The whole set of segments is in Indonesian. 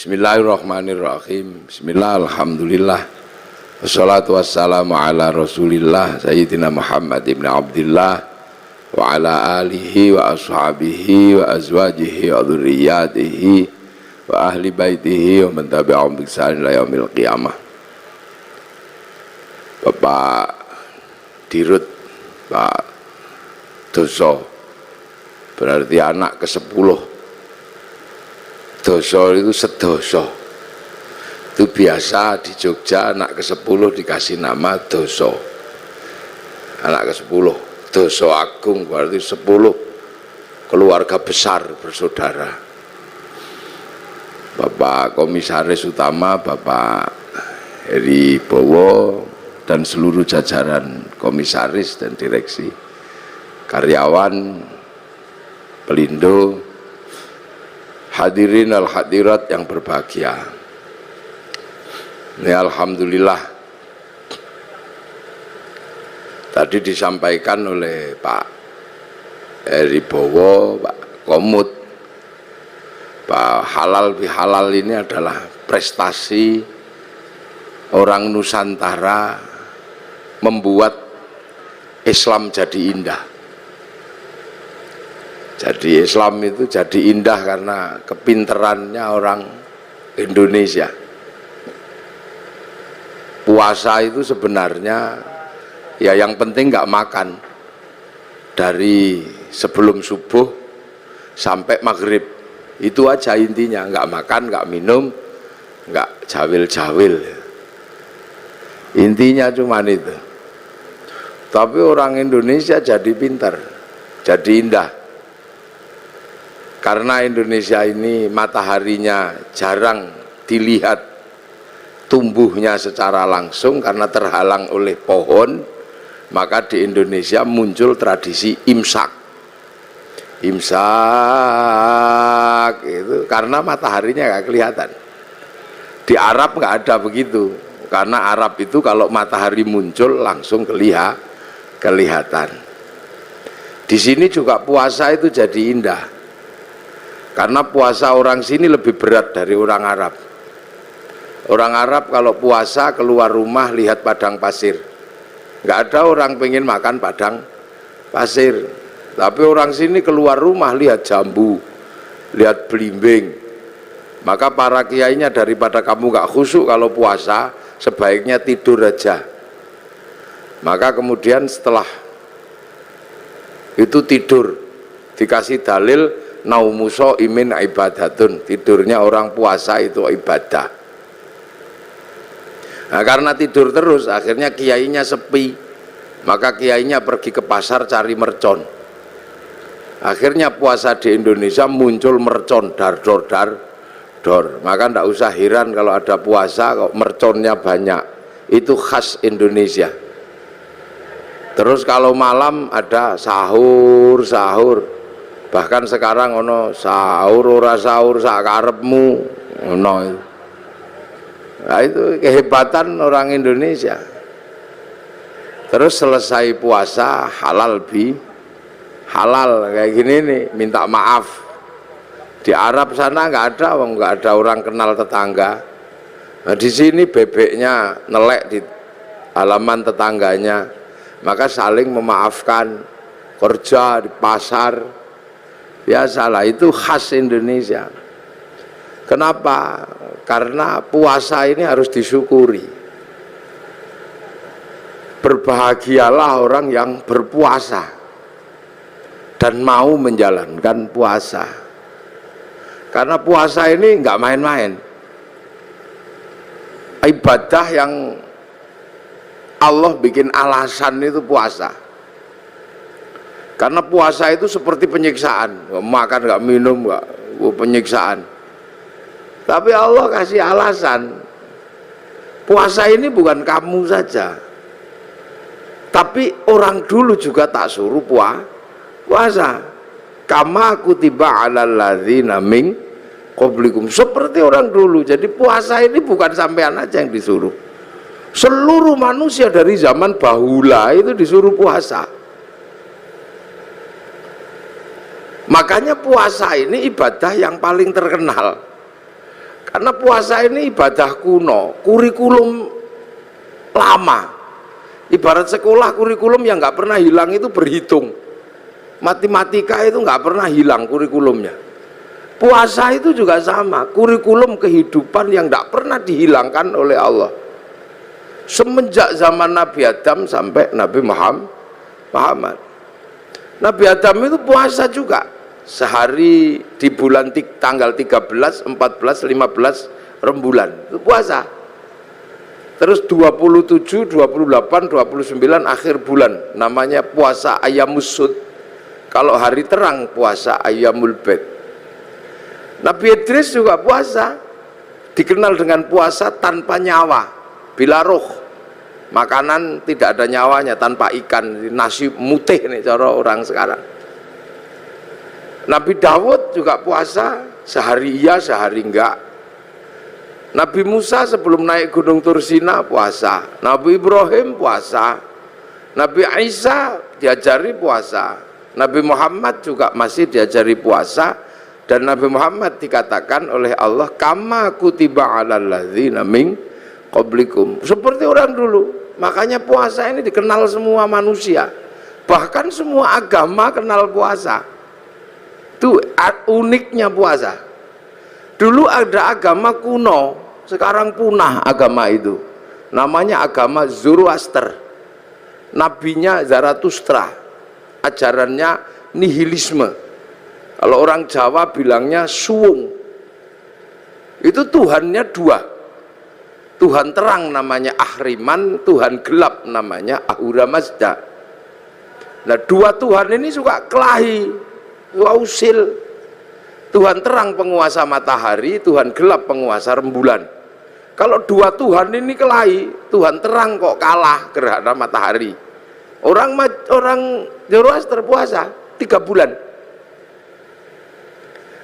Bismillahirrahmanirrahim. Bismillah, alhamdulillah. Wassalatu wassalamu ala rasulillah Sayyidina Muhammad ibn Abdillah wa ala alihi wa ashabihi wa azwajihi wa dhurriyyatihi wa ahli baitihi wa man tabi'ahum bi ihsan ila yaumil qiyamah. Bapak Dirut, Pak Doso, berarti anak ke-10. Doso itu sedoso. Itu biasa di Jogja anak ke-10 dikasih nama Doso. Anak ke-10, Doso Agung, berarti 10 keluarga besar bersaudara. Bapak Komisaris Utama, Bapak Heri Bowo, dan seluruh jajaran komisaris dan direksi, karyawan, pelindo, hadirin al-hadirat yang berbahagia. Ya, alhamdulillah, tadi disampaikan oleh Pak Heri Bowo, Pak Komut, Pak halal bihalal ini adalah prestasi orang Nusantara membuat Islam jadi indah. Jadi Islam itu jadi indah karena kepinterannya orang Indonesia. Puasa itu sebenarnya ya yang penting nggak makan dari sebelum subuh sampai maghrib, itu aja intinya, nggak makan, nggak minum, nggak jawil-jawil, intinya cuman itu. Tapi orang Indonesia jadi pintar, jadi indah. Karena Indonesia ini mataharinya jarang dilihat tumbuhnya secara langsung karena terhalang oleh pohon, maka di Indonesia muncul tradisi imsak. Imsak itu karena mataharinya nggak kelihatan. Di Arab nggak ada begitu, karena Arab itu kalau matahari muncul langsung kelihatan. Di sini juga puasa itu jadi indah. Karena puasa orang sini lebih berat dari orang Arab. Orang Arab kalau puasa keluar rumah lihat padang pasir. Nggak ada orang pengen makan padang pasir. Tapi orang sini keluar rumah lihat jambu, lihat belimbing. Maka para kiainya daripada kamu nggak khusyuk kalau puasa, sebaiknya tidur aja. Maka kemudian setelah itu tidur, dikasih dalil naumuso imin ibadatun, tidurnya orang puasa itu ibadah. Nah, karena tidur terus akhirnya kiainya sepi, maka kiainya pergi ke pasar cari mercon. Akhirnya puasa di Indonesia muncul mercon dar-dor. Maka tidak usah heran kalau ada puasa kok merconnya banyak, itu khas Indonesia. Terus kalau malam ada sahur, bahkan sekarang ono sahur ora sahur sak karepmu ono. Nah, itu kehebatan orang Indonesia. Terus selesai puasa halal kayak gini nih, minta maaf. Di Arab sana nggak ada orang kenal tetangga. Nah, di sini bebeknya nelek di halaman tetangganya, maka saling memaafkan. Kerja di pasar biasalah, itu khas Indonesia. Kenapa? Karena puasa ini harus disyukuri. Berbahagialah orang yang berpuasa dan mau menjalankan puasa. Karena puasa ini nggak main-main. Ibadah yang Allah bikin alasan itu puasa. Karena puasa itu seperti penyiksaan, nggak makan, nggak minum, nggak penyiksaan. Tapi Allah kasih alasan. Puasa ini bukan kamu saja, tapi orang dulu juga tak suruh puasa. Kama kutiba alal ladzina min qablikum, seperti orang dulu. Jadi puasa ini bukan sampean aja yang disuruh, seluruh manusia dari zaman bahula itu disuruh puasa. Makanya puasa ini ibadah yang paling terkenal. Karena puasa ini ibadah kuno, kurikulum lama. Ibarat sekolah, kurikulum yang nggak pernah hilang itu berhitung. Matematika itu nggak pernah hilang kurikulumnya. Puasa itu juga sama, kurikulum kehidupan yang nggak pernah dihilangkan oleh Allah. Semenjak zaman Nabi Adam sampai Nabi Muhammad. Nabi Adam itu puasa juga. Sehari di bulan tanggal 13, 14, 15 rembulan itu puasa. Terus 27, 28, 29 akhir bulan namanya puasa Ayyamus Sud. Kalau hari terang puasa Ayyamul Bid. Nabi Idris juga puasa, dikenal dengan puasa tanpa nyawa, bila roh, makanan tidak ada nyawanya, tanpa ikan, nasi mutih nih cara orang sekarang. Nabi Dawud juga puasa, sehari iya sehari enggak. Nabi Musa sebelum naik gunung Tursina puasa, Nabi Ibrahim puasa, Nabi Isa diajari puasa, Nabi Muhammad juga masih diajari puasa. Dan Nabi Muhammad dikatakan oleh Allah, kama kutiba alal ladzina min qablikum, seperti orang dulu. Makanya puasa ini dikenal semua manusia, bahkan semua agama kenal puasa. Itu uniknya puasa. Dulu ada agama kuno, sekarang punah agama itu, namanya agama Zoroaster. Nabinya Zarathustra, ajarannya nihilisme. Kalau orang Jawa bilangnya suwung. Itu Tuhannya dua, Tuhan terang namanya Ahriman, Tuhan gelap namanya Ahura Mazda. Nah, dua Tuhan ini suka kelahi, usil. Tuhan terang penguasa matahari, Tuhan gelap penguasa rembulan. Kalau dua Tuhan ini kelahi, Tuhan terang kok kalah gerhana matahari. Orang Zoroaster puasa 3 bulan.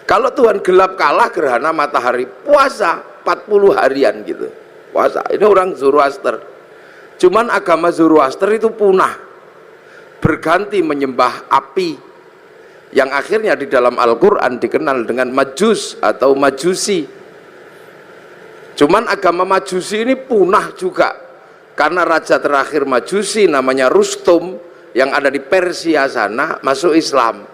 Kalau Tuhan gelap kalah gerhana matahari, puasa 40 harian gitu. Puasa. Ini orang Zoroaster. Cuman agama Zoroaster itu punah, berganti menyembah api, yang akhirnya di dalam Al-Quran dikenal dengan Majus atau Majusi. Cuman agama Majusi ini punah juga, karena raja terakhir Majusi namanya Rustum yang ada di Persia sana masuk Islam.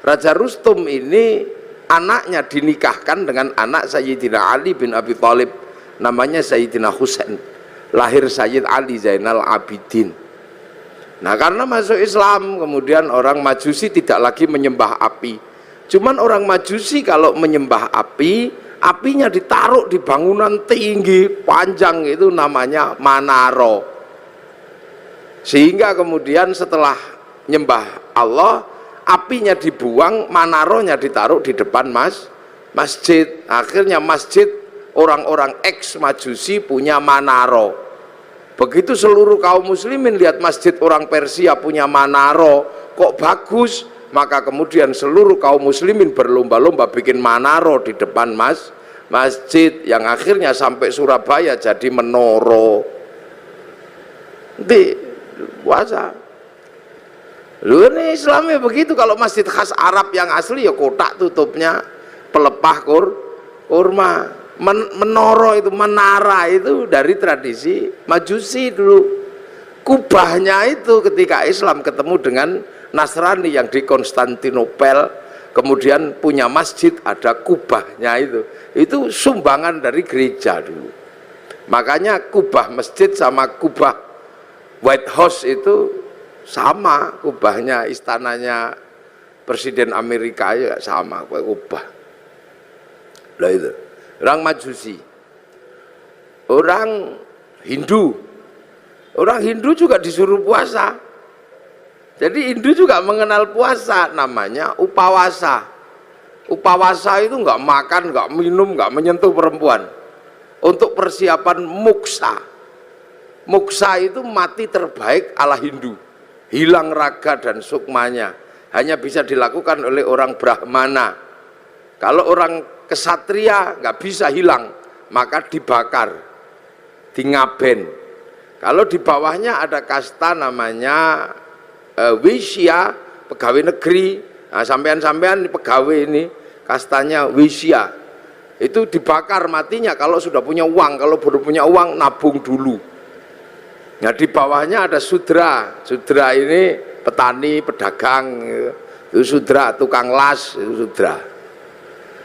Raja Rustum ini anaknya dinikahkan dengan anak Sayyidina Ali bin Abi Thalib, namanya Sayyidina Husain, lahir Sayyid Ali Zainal Abidin. Nah, karena masuk Islam kemudian orang Majusi tidak lagi menyembah api. Cuman orang Majusi kalau menyembah api, apinya ditaruh di bangunan tinggi panjang, itu namanya manaro. Sehingga kemudian setelah nyembah Allah, apinya dibuang, manaronya ditaruh di depan masjid. Akhirnya masjid orang-orang ex Majusi punya manaro. Begitu seluruh kaum muslimin lihat masjid orang Persia punya manaro, kok bagus, maka kemudian seluruh kaum muslimin berlomba-lomba bikin manaro di depan masjid, yang akhirnya sampai Surabaya jadi menoro. Di puasa. Lu ini Islamnya begitu. Kalau masjid khas Arab yang asli ya kotak tutupnya pelepah kurma. Menoro itu, menara itu dari tradisi Majusi dulu. Kubahnya itu ketika Islam ketemu dengan Nasrani yang di Konstantinopel, kemudian punya masjid, ada kubahnya itu sumbangan dari gereja dulu. Makanya kubah masjid sama kubah White House itu sama, kubahnya istananya Presiden Amerika ya sama kubah. Lah itu orang Majusi. Orang Hindu juga disuruh puasa. Jadi Hindu juga mengenal puasa, namanya upawasa. Upawasa itu nggak makan, nggak minum, nggak menyentuh perempuan, untuk persiapan muksa. Muksa itu mati terbaik ala Hindu, hilang raga dan sukmanya, hanya bisa dilakukan oleh orang Brahmana. Kalau orang kesatria nggak bisa hilang, maka dibakar, dingaben. Kalau di bawahnya ada kasta namanya Wisya, pegawai negeri. Nah, sampean-sampean pegawai ini kastanya Wisya. itu dibakar matinya kalau sudah punya uang. Kalau belum punya uang nabung dulu. Nah di bawahnya ada sudra. Sudra ini petani, pedagang, itu sudra, tukang las, itu sudra.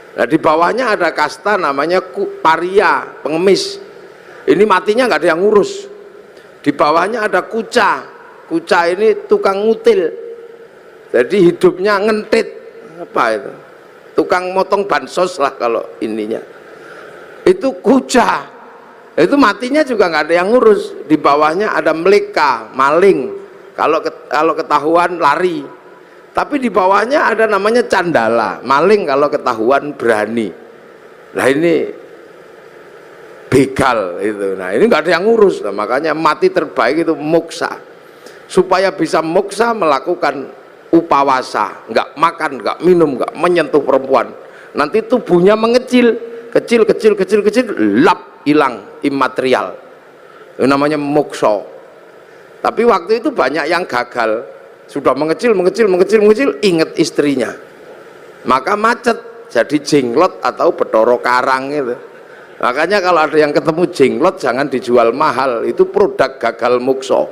Nah di bawahnya ada kasta namanya paria, pengemis. Ini matinya nggak ada yang ngurus. Di bawahnya ada kuca. Kuca ini tukang ngutil. Jadi hidupnya ngentit. Apa itu? Tukang motong bansos lah kalau ininya. Itu kuca. Itu matinya juga nggak ada yang ngurus. Di bawahnya ada meleka, maling. Kalau ketahuan lari. Tapi di bawahnya ada namanya candala, maling kalau ketahuan berani. Nah ini begal itu. Nah ini nggak ada yang ngurus. Nah, makanya mati terbaik itu moksa. Supaya bisa moksa melakukan upawasa, nggak makan, nggak minum, nggak menyentuh perempuan. Nanti tubuhnya mengecil, kecil, lap, hilang, imaterial. Itu namanya moksa. Tapi waktu itu banyak yang gagal, sudah mengecil, ingat istrinya, maka macet, jadi jenglot atau Bathara Karang itu. Makanya kalau ada yang ketemu jenglot jangan dijual mahal, itu produk gagal moksa.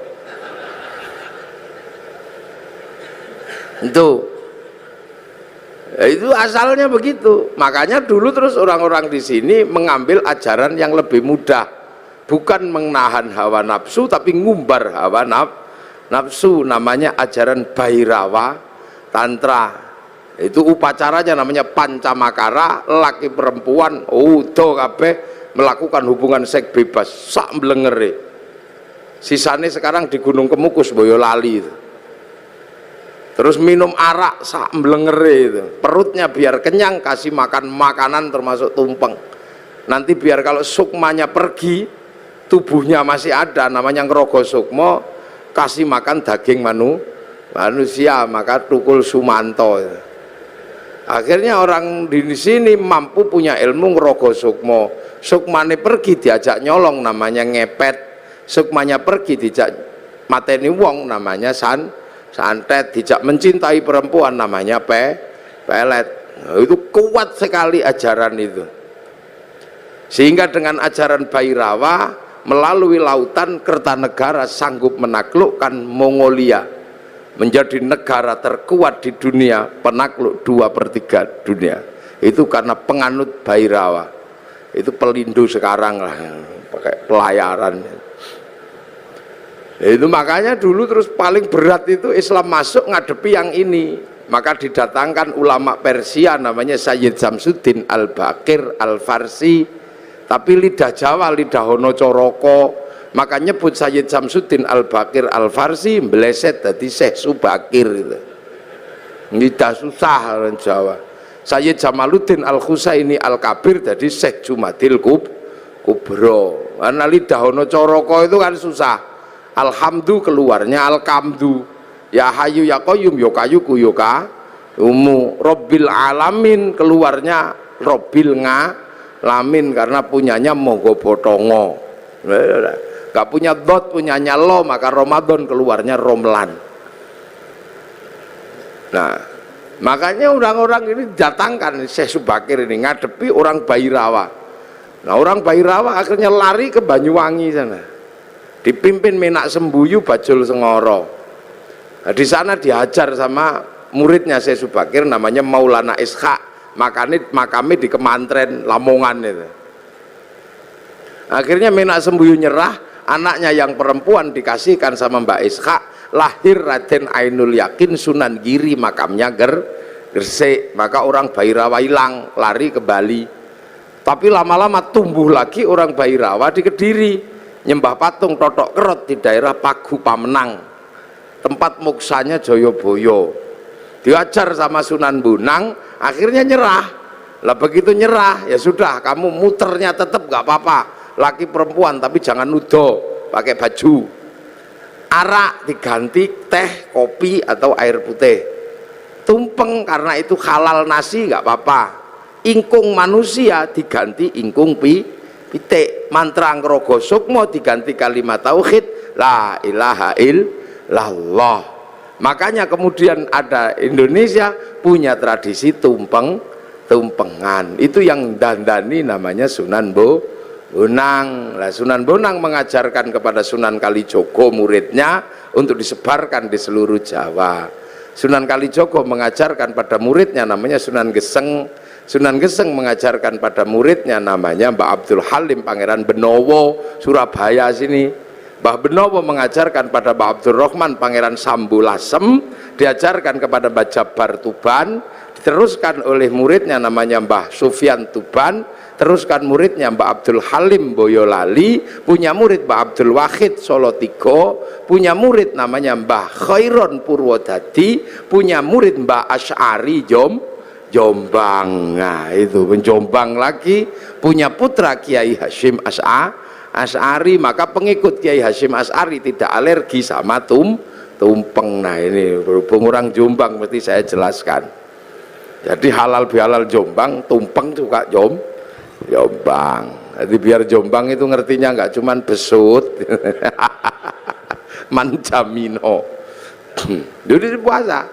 Itu asalnya begitu. Makanya dulu terus orang-orang di sini mengambil ajaran yang lebih mudah, bukan menahan hawa nafsu tapi ngumbar hawa nafsu. Namanya ajaran Bhairawa Tantra. Itu upacaranya namanya pancamakara, laki perempuan utuh kabeh melakukan hubungan seks bebas sak mblengere. Sisane sekarang di Gunung Kemukus Boyolali itu. Terus minum arak sak mblengere itu. Perutnya biar kenyang, kasih makan makanan termasuk tumpeng. Nanti biar kalau sukmanya pergi, tubuhnya masih ada, namanya ngrogo sukma, kasih makan daging manusia, maka tukul sumanto. Akhirnya orang di sini mampu punya ilmu ngrogo sukma. Sukmane pergi diajak nyolong, namanya ngepet. Sukmanya pergi diajak mateni wong, namanya santet. Dijak mencintai perempuan, namanya pelet. Itu kuat sekali ajaran itu. Sehingga dengan ajaran Bhairawa melalui lautan Kertanegara sanggup menaklukkan Mongolia, menjadi negara terkuat di dunia, penakluk 2/3 dunia. Itu karena penganut Bhairawa. Itu pelindo sekarang lah, pakai pelayaran. Itu makanya dulu terus paling berat itu Islam masuk ngadepi yang ini. Maka didatangkan ulama Persia namanya Sayyid Samsuddin Al-Baqir Al-Farsi, tapi lidah Jawa, lidah Hono Coroko, maka nyebut Sayyid Samsuddin Al-Baqir Al-Farsi meleset dari Syekh Subakir itu. Lidah susah orang Jawa. Sayyid Jamaluddin Al-Husaini Al-Kabir jadi Syekh Jumadil Kubro. Karena lidah Hono Coroko itu kan susah. Alhamdu keluarnya Al-Kamdu. Ya Hayu ya Qayyum ya Kayuku ya Umu. Robbil Alamin keluarnya Robbil Ngalamin karena punyanya Mogo Botongo. Gak punya dot, punyanya lo, maka Ramadan keluarnya Romlan. Nah, makanya orang-orang ini datangkan Syekh Subakir ini ngadepi orang Bhairawa. Nah, orang Bhairawa akhirnya lari ke Banyuwangi sana. Dipimpin Menak Sembuyu Bajul Sengoro. Nah, di sana diajar sama muridnya Syekh Subakir namanya Maulana Ishaq. Makamnya di Kemantren Lamongan itu. Akhirnya Menak Sembuyu nyerah, anaknya yang perempuan dikasihkan sama Mbak Ishaq. Lahir Raden Ainul Yakin Sunan Giri, makamnya Gresik. Maka orang Bhairawa hilang, lari ke Bali. Tapi lama-lama tumbuh lagi orang Bhairawa di Kediri, nyembah patung Totok Kerot di daerah Pagu Pamenang, tempat moksanya Joyoboyo. Diajar sama Sunan Bonang, akhirnya nyerah. Lah begitu nyerah, ya sudah, kamu muternya tetap gak apa-apa, laki perempuan, tapi jangan nudo, pakai baju. Arak diganti teh, kopi atau air putih. Tumpeng karena itu halal nasi gak apa-apa. Ingkung manusia diganti ingkung pitik. Mantra Ngrogo Sukmo diganti kalimat tauhid la ilaha illallah. Makanya kemudian ada Indonesia punya tradisi tumpeng tumpengan. Itu yang dandani namanya Sunan Bonang. Nah, Sunan Bonang mengajarkan kepada Sunan Kalijogo muridnya untuk disebarkan di seluruh Jawa. Sunan Kalijogo mengajarkan pada muridnya namanya Sunan Geseng. Sunan Geseng mengajarkan pada muridnya namanya Mbah Abdul Halim Pangeran Benowo, Surabaya sini. Mbah Benowo mengajarkan pada Mbah Abdul Rahman Pangeran Sambulasem, diajarkan kepada Mbah Jabar Tuban, diteruskan oleh muridnya namanya Mbah Sufyan Tuban, teruskan muridnya Mbah Abdul Halim Boyolali, punya murid Mbah Abdul Wahid Solotigo, punya murid namanya Mbah Khairon Purwodadi, punya murid Mbah Asy'ari Jombang. Nah itu Jombang lagi, punya putra Kiai Hasyim Asy'ari, maka pengikut Kiai Hasyim Asy'ari tidak alergi sama tumpeng. Nah ini berhubung orang Jombang mesti saya jelaskan. Jadi halal bihalal Jombang, tumpeng juga Jombang. Jadi biar Jombang itu ngertinya nggak cuman besut mancamino. Jadi puasa.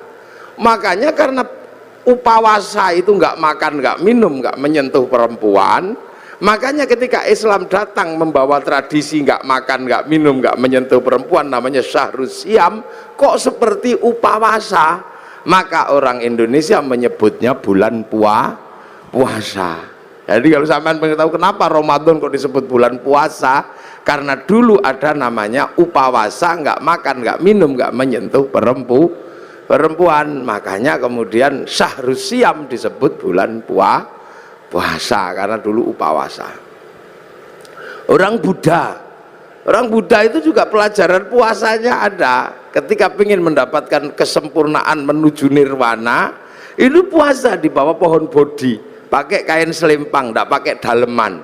Makanya karena upawasa itu nggak makan, nggak minum, nggak menyentuh perempuan, makanya ketika Islam datang membawa tradisi nggak makan, nggak minum, nggak menyentuh perempuan, namanya Syahrus Siam, kok seperti upawasa, maka orang Indonesia menyebutnya bulan puasa. Jadi kalau sampean pengen tahu kenapa Ramadan kok disebut bulan puasa, karena dulu ada namanya upawasa, nggak makan, nggak minum, nggak menyentuh perempuan, makanya kemudian Syahrus Siam disebut bulan puasa karena dulu upawasa. Orang Buddha itu juga pelajaran puasanya ada. Ketika ingin mendapatkan kesempurnaan menuju nirwana, itu puasa di bawah pohon bodhi, pakai kain selempang, tidak pakai daleman.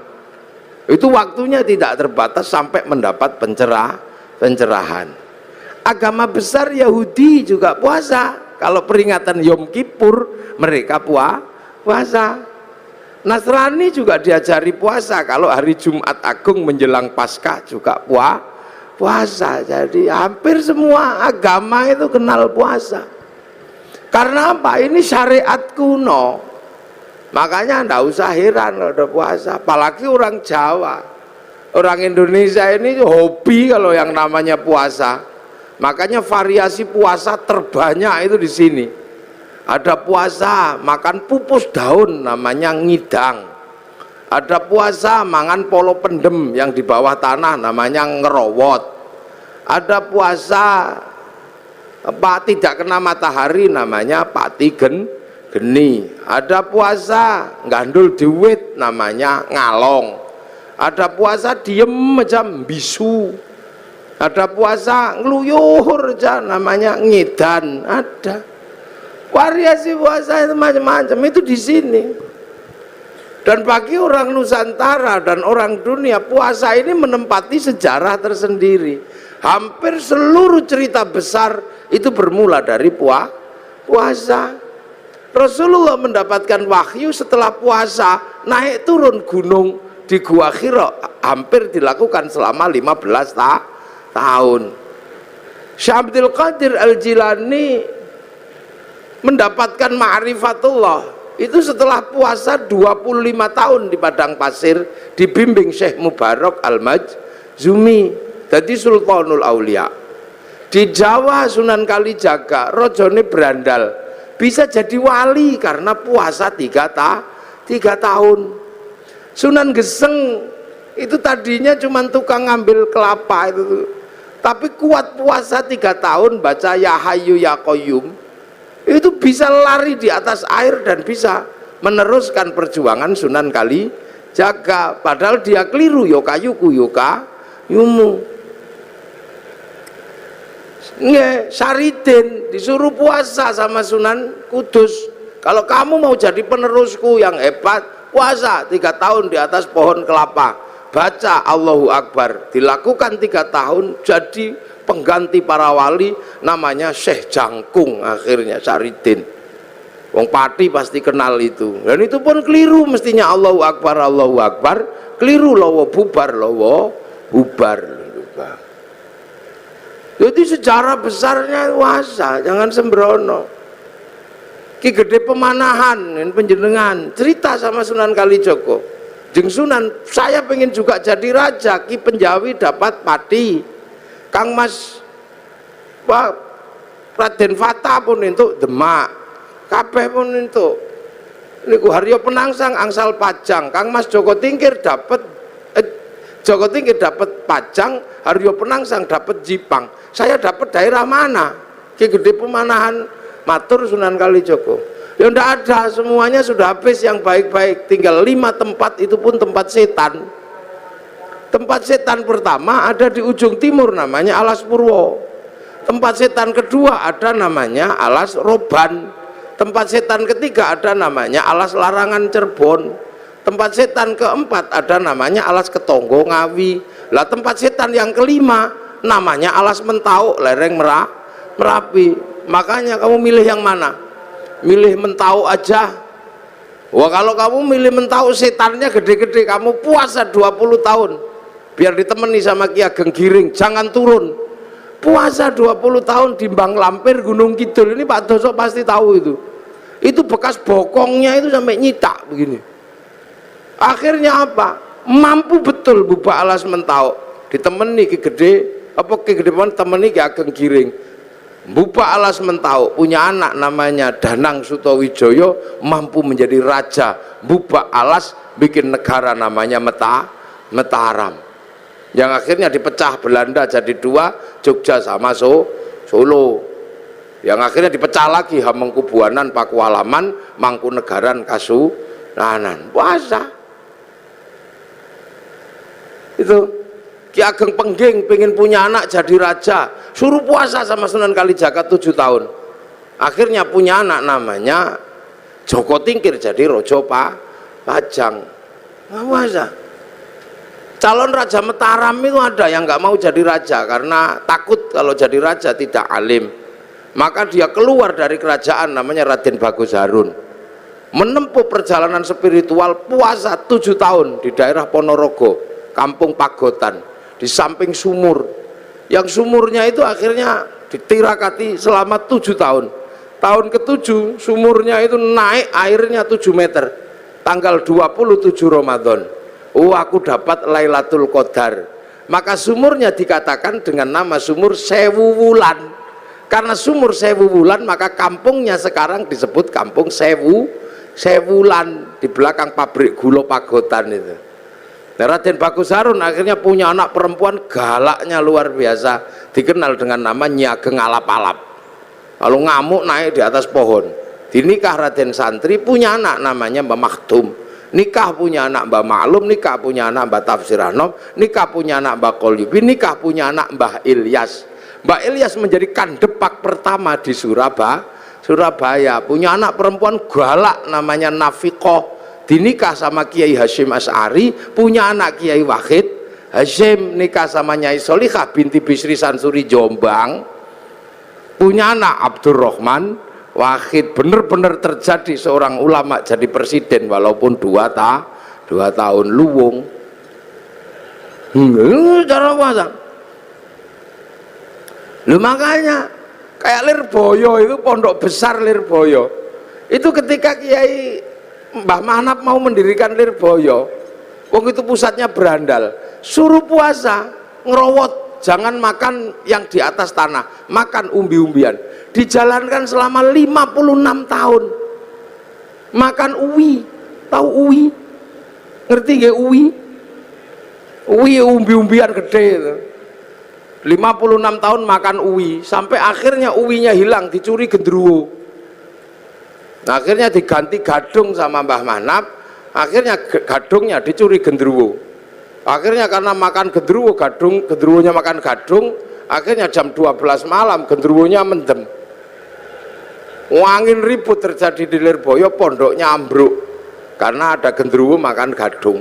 Itu waktunya tidak terbatas sampai mendapat pencerahan. Agama besar Yahudi juga puasa. Kalau peringatan Yom Kippur mereka puasa. Nasrani juga diajari puasa. Kalau hari Jumat Agung menjelang Paskah juga puasa. Jadi hampir semua agama itu kenal puasa. Karena apa? Ini syariat kuno. Makanya tidak usah heran kalau ada puasa. Apalagi orang Jawa. Orang Indonesia ini hobi kalau yang namanya puasa. Makanya variasi puasa terbanyak itu di sini. Ada puasa makan pupus daun namanya ngidang. Ada puasa mangan polo pendem yang di bawah tanah namanya ngerowot. Ada puasa tidak kena matahari namanya pati geni. Ada puasa gandul duit namanya ngalong. Ada puasa diem macam bisu. Ada puasa ngeluyuhur aja namanya ngidan. Ada variasi puasa itu macam-macam itu di sini. Dan bagi orang Nusantara dan orang dunia, puasa ini menempati sejarah tersendiri. Hampir seluruh cerita besar itu bermula dari puasa. Rasulullah mendapatkan wahyu setelah puasa, naik turun gunung di Gua Hira, hampir dilakukan selama 15 tahun. Syekh Abdul Qadir Al-Jilani mendapatkan ma'rifatullah itu setelah puasa 25 tahun di padang pasir, dibimbing Syekh Mubarak Al-Majzumi, jadi Sultanul Aulia. Di Jawa Sunan Kalijaga rojone berandal, bisa jadi wali karena puasa 3 tahun. Sunan Geseng itu tadinya cuma tukang ngambil kelapa itu, tapi kuat puasa 3 tahun, baca Ya Hayyu Ya Qayyum, itu bisa lari di atas air dan bisa meneruskan perjuangan Sunan Kalijaga. Padahal dia keliru, yokayuku yokayumu. Saridin disuruh puasa sama Sunan Kudus, kalau kamu mau jadi penerusku yang hebat, puasa 3 tahun di atas pohon kelapa, baca Allahu Akbar, dilakukan 3 tahun, jadi pengganti para wali namanya Syekh Jangkung. Akhirnya Saridin, wong Pati pasti kenal itu, dan itu pun keliru mestinya Allahu Akbar, keliru lowo bubar. Jadi sejarah besarnya puasa, jangan sembrono. Ki Gede Pemanahan penjenengan cerita sama Sunan Kalijogo, jeng Sunan saya pengen juga jadi raja. Ki Penjawi dapat pati, Kang Mas Pak Raden Fata pun entuk Demak, kabeh pun entuk niku Haryo Penangsang angsal Pajang, Kang Mas Joko Tingkir dapat Joko Tingkir dapat Pajang, Haryo Penangsang dapat Jipang. Saya dapat daerah mana? Ki Gede Pemanahan. Matur Sunan Kalijogo, ya ndak ada, semuanya sudah habis yang baik-baik, tinggal 5 tempat, itu pun tempat setan. Tempat setan pertama ada di ujung timur namanya Alas Purwo. Tempat setan kedua ada namanya Alas Roban. Tempat setan ketiga ada namanya Alas Larangan Cirebon. Tempat setan keempat ada namanya Alas Ketonggo Ngawi. Lah tempat setan yang kelima namanya Alas Mentau lereng Merapi. Makanya kamu milih yang mana? Milih Mentau aja. Wah, kalau kamu milih Mentau setannya gede-gede, kamu puasa 20 tahun biar ditemani sama Ki Ageng Giring, jangan turun. Puasa 20 tahun di Bang Lampir Gunung Kidul, ini Pak Doso pasti tahu itu. Itu bekas bokongnya itu sampai nyitak begini. Akhirnya apa? Mampu betul Bubak Alas Mentau ditemani Ki Gede, apa Ki Gede pun temani Ki Ageng Giring. Bubak Alas Mentau punya anak namanya Danang Sutawijoyo, mampu menjadi raja. Bubak Alas bikin negara namanya Mataram, yang akhirnya dipecah Belanda jadi 2, Jogja sama Solo, yang akhirnya dipecah lagi Hamengkubuanan, Pakualaman, Mangkunegaran, Kasunanan. Puasa itu. Ki Ageng Pengging pengen punya anak jadi raja, suruh puasa sama Sunan Kalijaga 7 tahun. Akhirnya punya anak namanya Joko Tingkir jadi Rojo Pajang. Puasa. Calon Raja Mataram itu ada yang nggak mau jadi raja karena takut kalau jadi raja tidak alim. Maka dia keluar dari kerajaan namanya Raden Bagus Harun, menempuh perjalanan spiritual, puasa 7 tahun di daerah Ponorogo, Kampung Pagotan, di samping sumur, yang sumurnya itu akhirnya ditirakati selama 7 tahun. Tahun ke-7 sumurnya itu naik airnya 7 meter, tanggal 27 Ramadan. Aku dapat Lailatul Qadar. Maka sumurnya dikatakan dengan nama sumur Sewu Wulan. Karena sumur Sewu Wulan, maka kampungnya sekarang disebut Kampung Sewulan, di belakang pabrik gula Pagotan itu. Raden Bagus Harun akhirnya punya anak perempuan galaknya luar biasa, dikenal dengan nama Nyi Ageng Alap-alap. Kalau ngamuk naik di atas pohon. Dinikah Raden Santri, punya anak namanya Mbah Maktum. Nikah punya anak Mbah Maklum, nikah punya anak Mbah Tafsir Anom, nikah punya anak Mbah Qolyubi, nikah punya anak Mbah Ilyas. Mbah Ilyas menjadi kandepak pertama di Surabaya. Punya anak perempuan galak namanya Nafikoh. Dinikah sama Kiai Hasyim Asy'ari, punya anak Kiai Wahid Hasyim, nikah sama Nyai Solikah binti Bisri Sansuri Jombang, punya anak Abdurrahman Wahid. Bener-bener terjadi seorang ulama jadi presiden walaupun 2 tahun luwung. Cara puasa. Lu makanya kayak Lirboyo itu, pondok besar Lirboyo itu, ketika Kiai Mbah Manap mau mendirikan Lirboyo, wong itu pusatnya berandal, suruh puasa, ngerowot, jangan makan yang di atas tanah, makan umbi-umbian. Dijalankan selama 56 tahun. Makan uwi, tahu uwi? Ngerti nggak uwi? Uwi umbi-umbian gede itu. 56 tahun makan uwi, sampai akhirnya uwinya hilang, dicuri genderuwo. Nah, akhirnya diganti gadung sama Mbah Manap, akhirnya gadungnya dicuri genderuwo. Akhirnya karena makan genderuwo, genderuwonya makan gadung, akhirnya jam 12 malam genderuwonya mendem. Angin ribut terjadi di Lirboyo, pondoknya ambruk karena ada genderuwo makan gadung.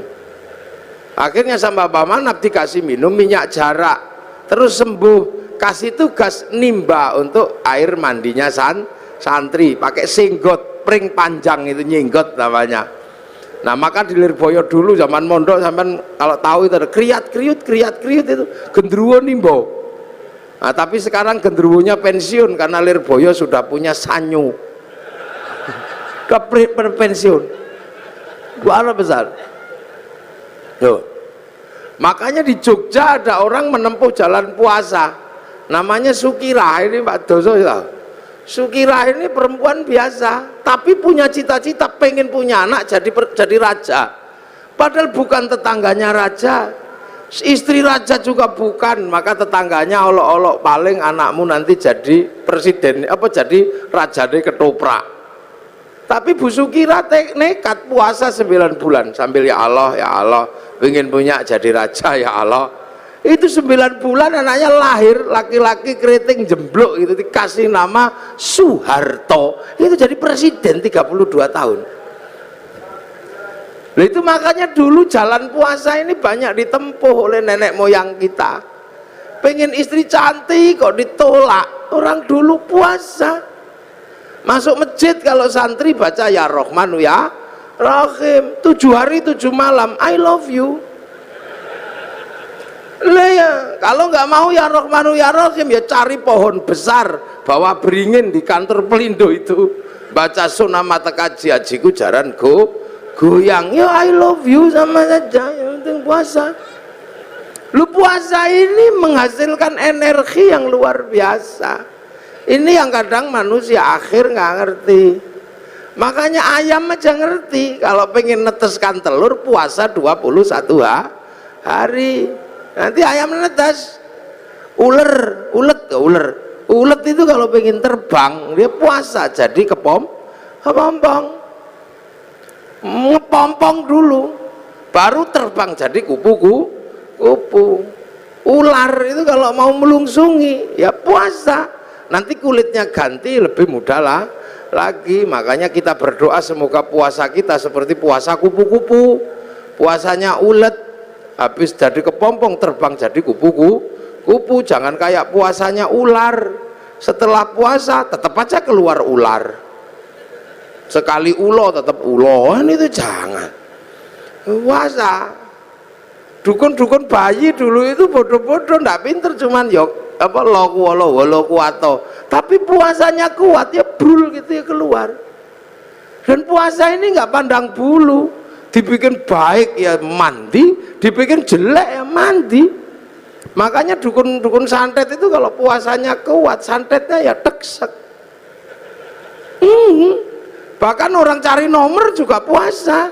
Akhirnya sama Mbah Manap dikasih minum minyak jarak, terus sembuh. Kasih tugas nimba untuk air mandinya santri, pakai singgot pring panjang, itu nyinggot namanya. Nah, maka di Lirboyo dulu zaman mondok, sampean kalau tahu itu ada kriat kriut itu genderuwo nimbo. Nah, tapi sekarang genderuwonya pensiun karena Lirboyo sudah punya sanyu. udah pensiun. Luar besar. Tuh. Makanya di Jogja ada orang menempuh jalan puasa, namanya Sukirah. Ini Pak Doso ya. Sukirah ini perempuan biasa, tapi punya cita-cita pengen punya anak jadi raja. Padahal bukan tetangganya raja, istri raja juga bukan, maka tetangganya olok-olok paling anakmu nanti jadi presiden, apa jadi raja deh ketoprak. Tapi Bu Sukira nekat puasa 9 bulan sambil ya Allah pengen punya jadi raja ya Allah. Itu 9 bulan anaknya lahir, laki-laki keriting jemblok itu dikasih nama Soeharto, itu jadi presiden 32 tahun. Nah, itu makanya dulu jalan puasa ini banyak ditempuh oleh nenek moyang kita. Pengen istri cantik kok ditolak, orang dulu puasa. Masuk masjid kalau santri baca ya Rahmanu ya Rahim, 7 hari 7 malam I love you. Lah ya, kalau nggak mau ya Rahmanu ya Rahim ya cari pohon besar, bawa beringin di kantor Pelindo itu, baca sunah mata kaji ajiku jaran goyang ya I love you sama saja, yang penting puasa. Lu puasa ini menghasilkan energi yang luar biasa. Ini yang kadang manusia akhir nggak ngerti. Makanya ayam aja ngerti kalau pengen neteskan telur puasa 21 hari. Nanti ayam netes. Ulet itu kalau pengen terbang dia puasa jadi kepompong. Ngepompong dulu baru terbang jadi kupu. Ular itu kalau mau melungsungi ya puasa. Nanti kulitnya ganti lebih mudah lah lagi. Makanya kita berdoa semoga puasa kita seperti puasa kupu-kupu, puasanya ulet habis jadi kepompong terbang jadi kupu-kupu. Jangan kayak puasanya ular, setelah puasa tetap aja keluar ular, sekali ulo tetap ulo. Ini itu jangan puasa. Dukun-dukun bayi dulu itu bodoh-bodoh ndak pinter, cuman yok apa loku atau tapi puasanya kuat ya brul gitu ya keluar. Dan puasa ini nggak pandang bulu, dibikin baik ya mandi, dibikin jelek ya mandi. Makanya dukun-dukun santet itu kalau puasanya kuat santetnya ya teksek. Bahkan orang cari nomor juga puasa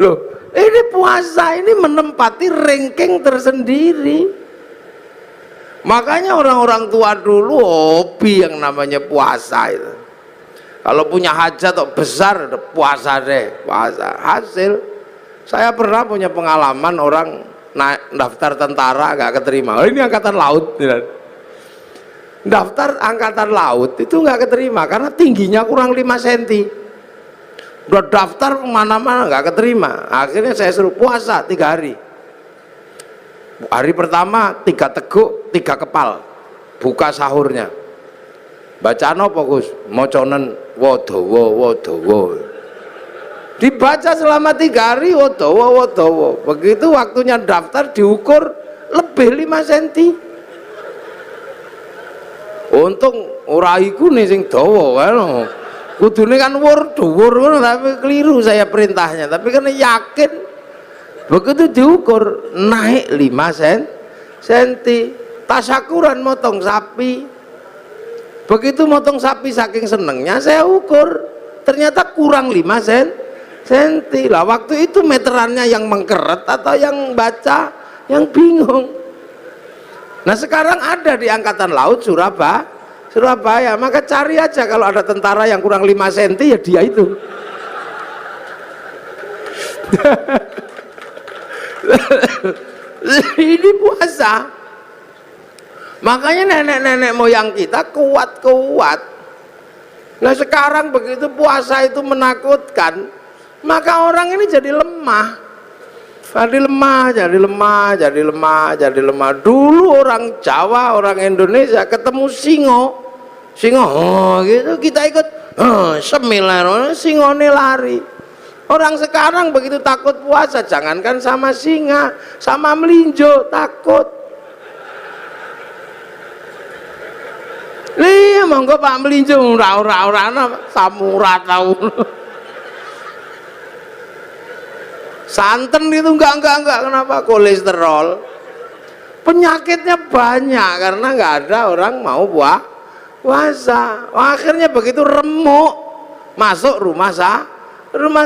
loh. Ini puasa ini menempati ranking tersendiri. Makanya orang-orang tua dulu hobi yang namanya puasa itu. Kalau punya hajat atau besar puasa deh, puasa. Hasil saya pernah punya pengalaman orang naik daftar tentara gak keterima. Ini angkatan laut. Daftar angkatan laut itu gak keterima karena tingginya kurang 5 cm. Udah daftar kemana-mana gak keterima. Akhirnya saya suruh puasa 3 hari. Hari pertama 3 teguk 3 kepal buka sahurnya. Bacaan apa Gus? Moconen wodowo. Dibaca selama 3 hari wodowo. Begitu waktunya daftar diukur lebih 5 cm. Untung ora iku nih sing dawa kan. Kudune kan dhuwur tapi keliru saya perintahnya. Tapi kan yakin begitu diukur naik 5 cm. Tasyakuran motong sapi, begitu motong sapi saking senengnya saya ukur ternyata kurang 5 cm lah. Waktu itu meterannya yang mengkeret atau yang baca yang bingung. Nah sekarang ada di angkatan laut Surabaya, maka cari aja kalau ada tentara yang kurang 5 cm ya dia itu. Ini puasa. Makanya nenek-nenek moyang kita kuat. Nah sekarang begitu puasa itu menakutkan, maka orang ini jadi lemah. Jadi lemah. Dulu orang Jawa, orang Indonesia ketemu singo gitu kita ikut semilar, singone lari. Orang sekarang begitu takut puasa, jangankan sama singa, sama melinjo takut. monggo Pak melinjo ora samura tau. Santen itu enggak kenapa? Kolesterol. Penyakitnya banyak karena nggak ada orang mau puasa. Akhirnya begitu remuk masuk rumah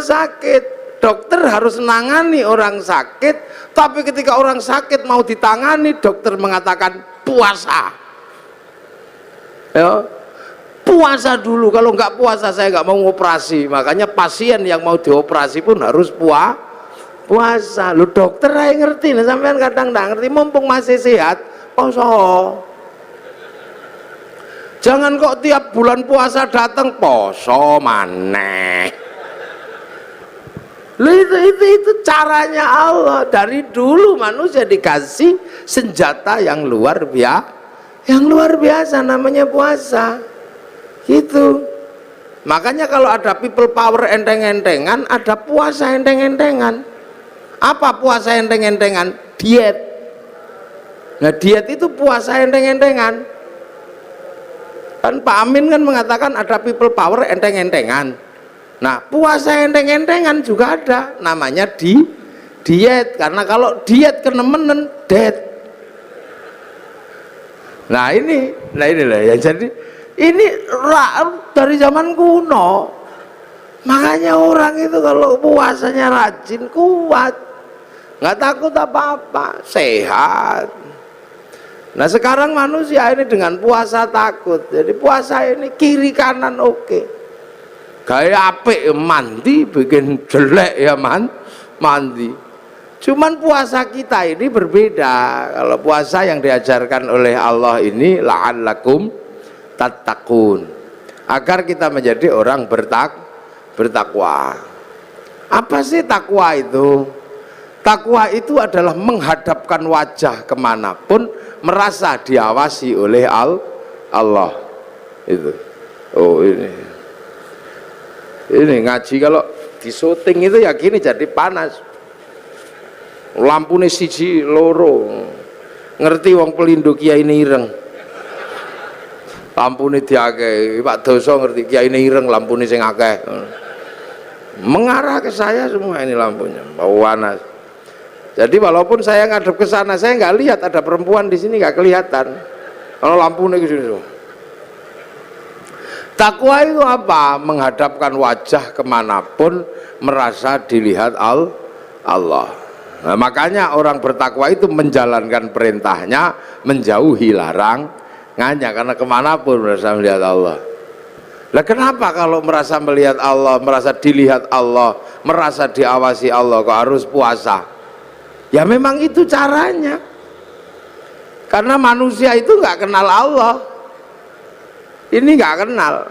sakit. Dokter harus menangani orang sakit, tapi ketika orang sakit mau ditangani, dokter mengatakan puasa. Ya, puasa dulu. Kalau nggak puasa saya nggak mau operasi. Makanya pasien yang mau dioperasi pun harus puasa. Lu dokter aja ngerti, nah sampean kadang nggak ngerti. Mumpung masih sehat, poso. Jangan kok tiap bulan puasa datang poso maneh. Itu caranya Allah. Dari dulu manusia dikasih senjata yang luar biasa namanya puasa. Gitu. Makanya kalau ada people power enteng-entengan, ada puasa enteng-entengan. Apa puasa enteng-entengan? Diet. Nah, diet itu puasa enteng-entengan. Kan Pak Amin kan mengatakan ada people power enteng-entengan. Nah, puasa enteng-entengan juga ada, namanya diet. Karena kalau diet kenemenen dead. Nah inilah yang jadi ini dari zaman kuno. Makanya orang itu kalau puasanya rajin, kuat, nggak takut apa-apa, sehat. Nah sekarang manusia ini dengan puasa takut. Jadi puasa ini kiri kanan oke. Gaya apik mandi, bikin jelek ya mandi. Cuman puasa kita ini berbeda. Kalau puasa yang diajarkan oleh Allah ini la'allakum tattaqun, agar kita menjadi orang bertakwa. Apa sih takwa itu? Takwa itu adalah menghadapkan wajah kemanapun, merasa diawasi oleh Allah. Itu. Oh ini ngaji kalau di syuting itu ya gini, jadi panas. Lampune siji loro. Ngerti wong pelindung Kiai ireng. Lampune diakeh. Pak Doso ngerti Kiai ireng lampune sing akeh. Mengarah ke saya semua ini lampunya. Bau panas. Jadi walaupun saya ngadep ke sana, saya nggak lihat ada perempuan di sini, nggak kelihatan. Kalau lampunya ke sini. Takwa itu apa? Menghadapkan wajah kemanapun, merasa dilihat Allah. Nah, makanya orang bertakwa itu menjalankan perintahnya, menjauhi larangannya, karena kemanapun merasa melihat Allah. Lah kenapa kalau merasa melihat Allah, merasa dilihat Allah, merasa diawasi Allah, kok harus puasa? Ya memang itu caranya. Karena manusia itu nggak kenal Allah. Ini nggak kenal,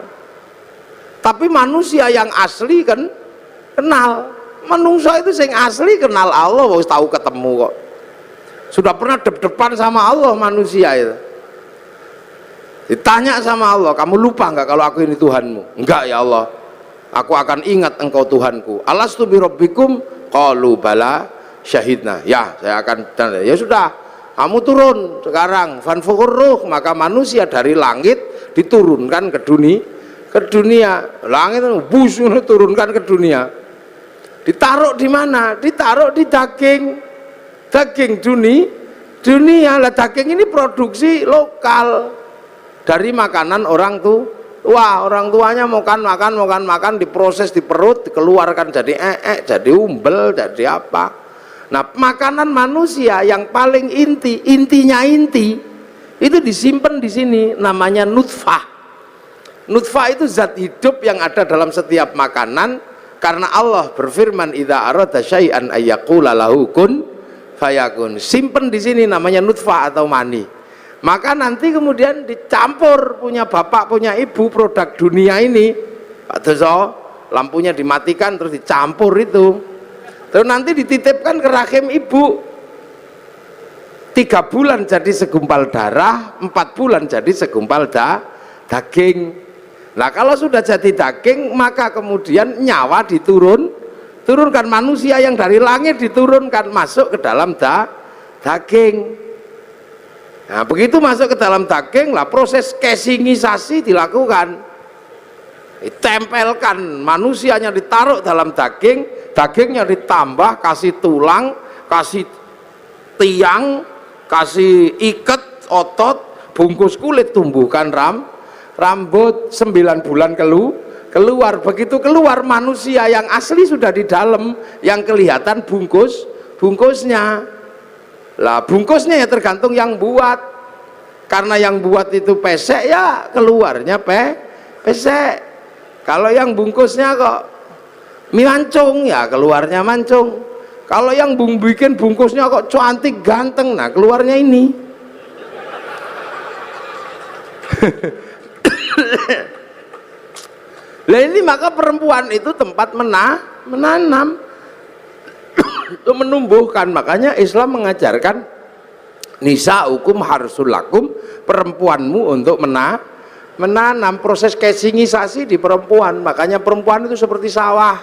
tapi manusia yang asli kan kenal. Manusia itu yang asli kenal Allah, harus tahu ketemu kok. Sudah pernah dep-depan sama Allah manusia itu. Ditanya sama Allah, kamu lupa nggak kalau aku ini Tuhanmu? Enggak ya Allah, aku akan ingat engkau Tuhanku. Alastu bi rabbikum? Qalu bala syahidna. Ya, saya akan. Ya sudah, kamu turun sekarang. Fanfukhur ruh, maka manusia dari langit diturunkan ke dunia. Langit bus turunkan ke dunia. Ditaruh di mana? Ditaruh di daging dunia. Lah daging ini produksi lokal dari makanan orang tua. Orang tuanya makan diproses di perut, dikeluarkan jadi jadi umbel, jadi apa. Nah, makanan manusia yang paling intinya itu disimpan di sini, namanya nutfah. Nutfah itu zat hidup yang ada dalam setiap makanan, karena Allah berfirman idza arada syai'an ayyaqula lahu kun fayakun. Simpen di sini namanya nutfah atau mani. Maka nanti kemudian dicampur, punya bapak punya ibu, produk dunia ini Pak Doso, lampunya dimatikan terus dicampur itu. Terus nanti dititipkan ke rahim ibu. 3 bulan jadi segumpal darah, 4 bulan jadi segumpal daging. Nah kalau sudah jadi daging, maka kemudian nyawa turunkan, manusia yang dari langit diturunkan masuk ke dalam daging. Nah, begitu masuk ke dalam daging lah proses casingisasi dilakukan. Ditempelkan, manusianya ditaruh dalam daging, dagingnya ditambah kasih tulang, kasih tiang, kasih ikat otot, bungkus kulit, tumbuhkan rambut 9 bulan keluar. Begitu keluar manusia yang asli sudah di dalam, yang kelihatan bungkusnya. Lah bungkusnya ya tergantung yang buat, karena yang buat itu pesek ya keluarnya pesek. Kalau yang bungkusnya kok mancung ya keluarnya mancung. Kalau yang bikin bungkusnya kok cantik ganteng, nah keluarnya ini. Lah ini maka perempuan itu tempat menanam itu menumbuhkan. Makanya Islam mengajarkan nisa hukum harsul lakum, perempuanmu untuk menanam. Proses casingisasi di perempuan. Makanya perempuan itu seperti sawah.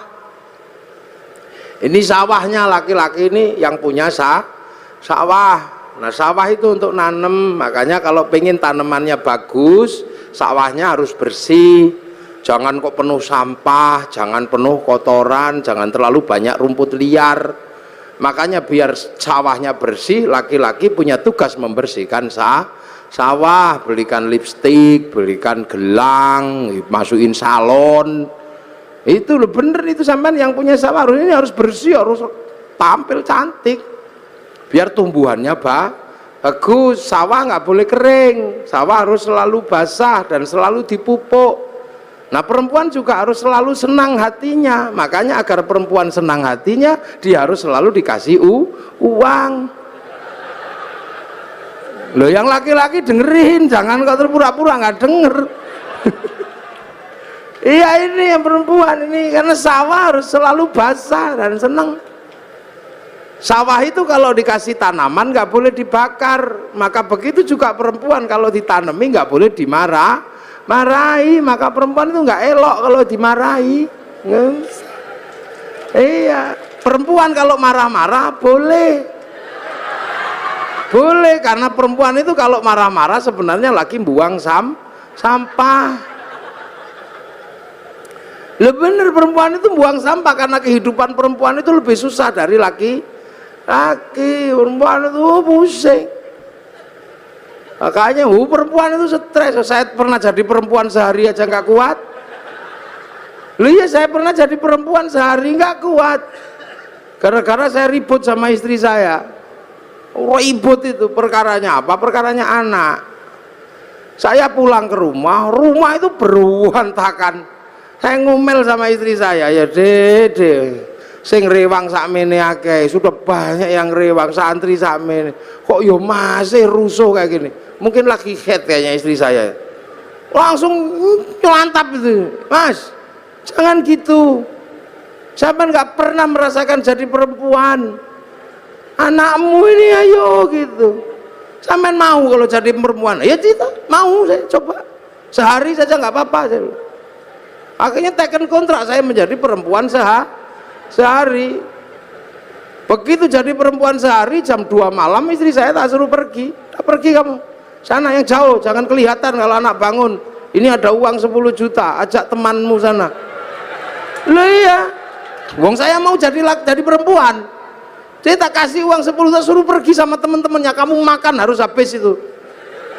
Ini sawahnya laki-laki ini yang punya sawah. Nah sawah itu untuk nanam. Makanya kalau pengen tanamannya bagus, sawahnya harus bersih. Jangan kok penuh sampah, jangan penuh kotoran, jangan terlalu banyak rumput liar. Makanya biar sawahnya bersih, laki-laki punya tugas membersihkan sawah, belikan lipstik, belikan gelang, masukin salon. Itu loh bener itu, sampean yang punya sawah ini harus bersih, harus tampil cantik. Biar tumbuhannya bagus. Sawah nggak boleh kering, sawah harus selalu basah dan selalu dipupuk. Nah perempuan juga harus selalu senang hatinya. Makanya agar perempuan senang hatinya, dia harus selalu dikasih uang. Loh yang laki-laki dengerin, jangan kau terpura-pura nggak denger. Iya ini yang perempuan ini, karena sawah harus selalu basah dan senang. Sawah itu kalau dikasih tanaman nggak boleh dibakar. Maka begitu juga perempuan kalau ditanami nggak boleh marahi. Maka perempuan itu nggak elok kalau dimarahi. Iya, perempuan kalau marah-marah boleh, karena perempuan itu kalau marah-marah sebenarnya lagi buang sampah. Lebih bener perempuan itu buang sampah, karena kehidupan perempuan itu lebih susah dari laki. Perempuan itu pusing. Makanya perempuan itu stres. Saya pernah jadi perempuan sehari aja nggak kuat. Loh iya, saya pernah jadi perempuan sehari nggak kuat, gara-gara saya ribut sama istri saya. Ribut itu perkaranya apa? Perkaranya anak. Saya pulang ke rumah itu berantakan. Saya ngomel sama istri saya, ya dede sing rewang sakmene akeh, sudah banyak yang rewang, santri sakmene kok yo masih rusuh kayak gini. Mungkin lagi head kayaknya istri saya, langsung nyelantap itu. Mas jangan gitu, sampai nggak pernah merasakan jadi perempuan. Anakmu ini ayo gitu, sampai mau kalau jadi perempuan ya tidak mau, saya coba sehari saja nggak apa-apa. Akhirnya teken kontrak saya menjadi perempuan sehari. Begitu jadi perempuan sehari, jam 2 malam istri saya tak suruh pergi. Pergi kamu sana yang jauh, jangan kelihatan kalau anak bangun. Ini ada uang 10 juta, ajak temanmu sana. Loh iya, wong saya mau jadi perempuan, saya tak kasih uang 10 juta, suruh pergi sama teman-temannya. Kamu makan harus habis itu,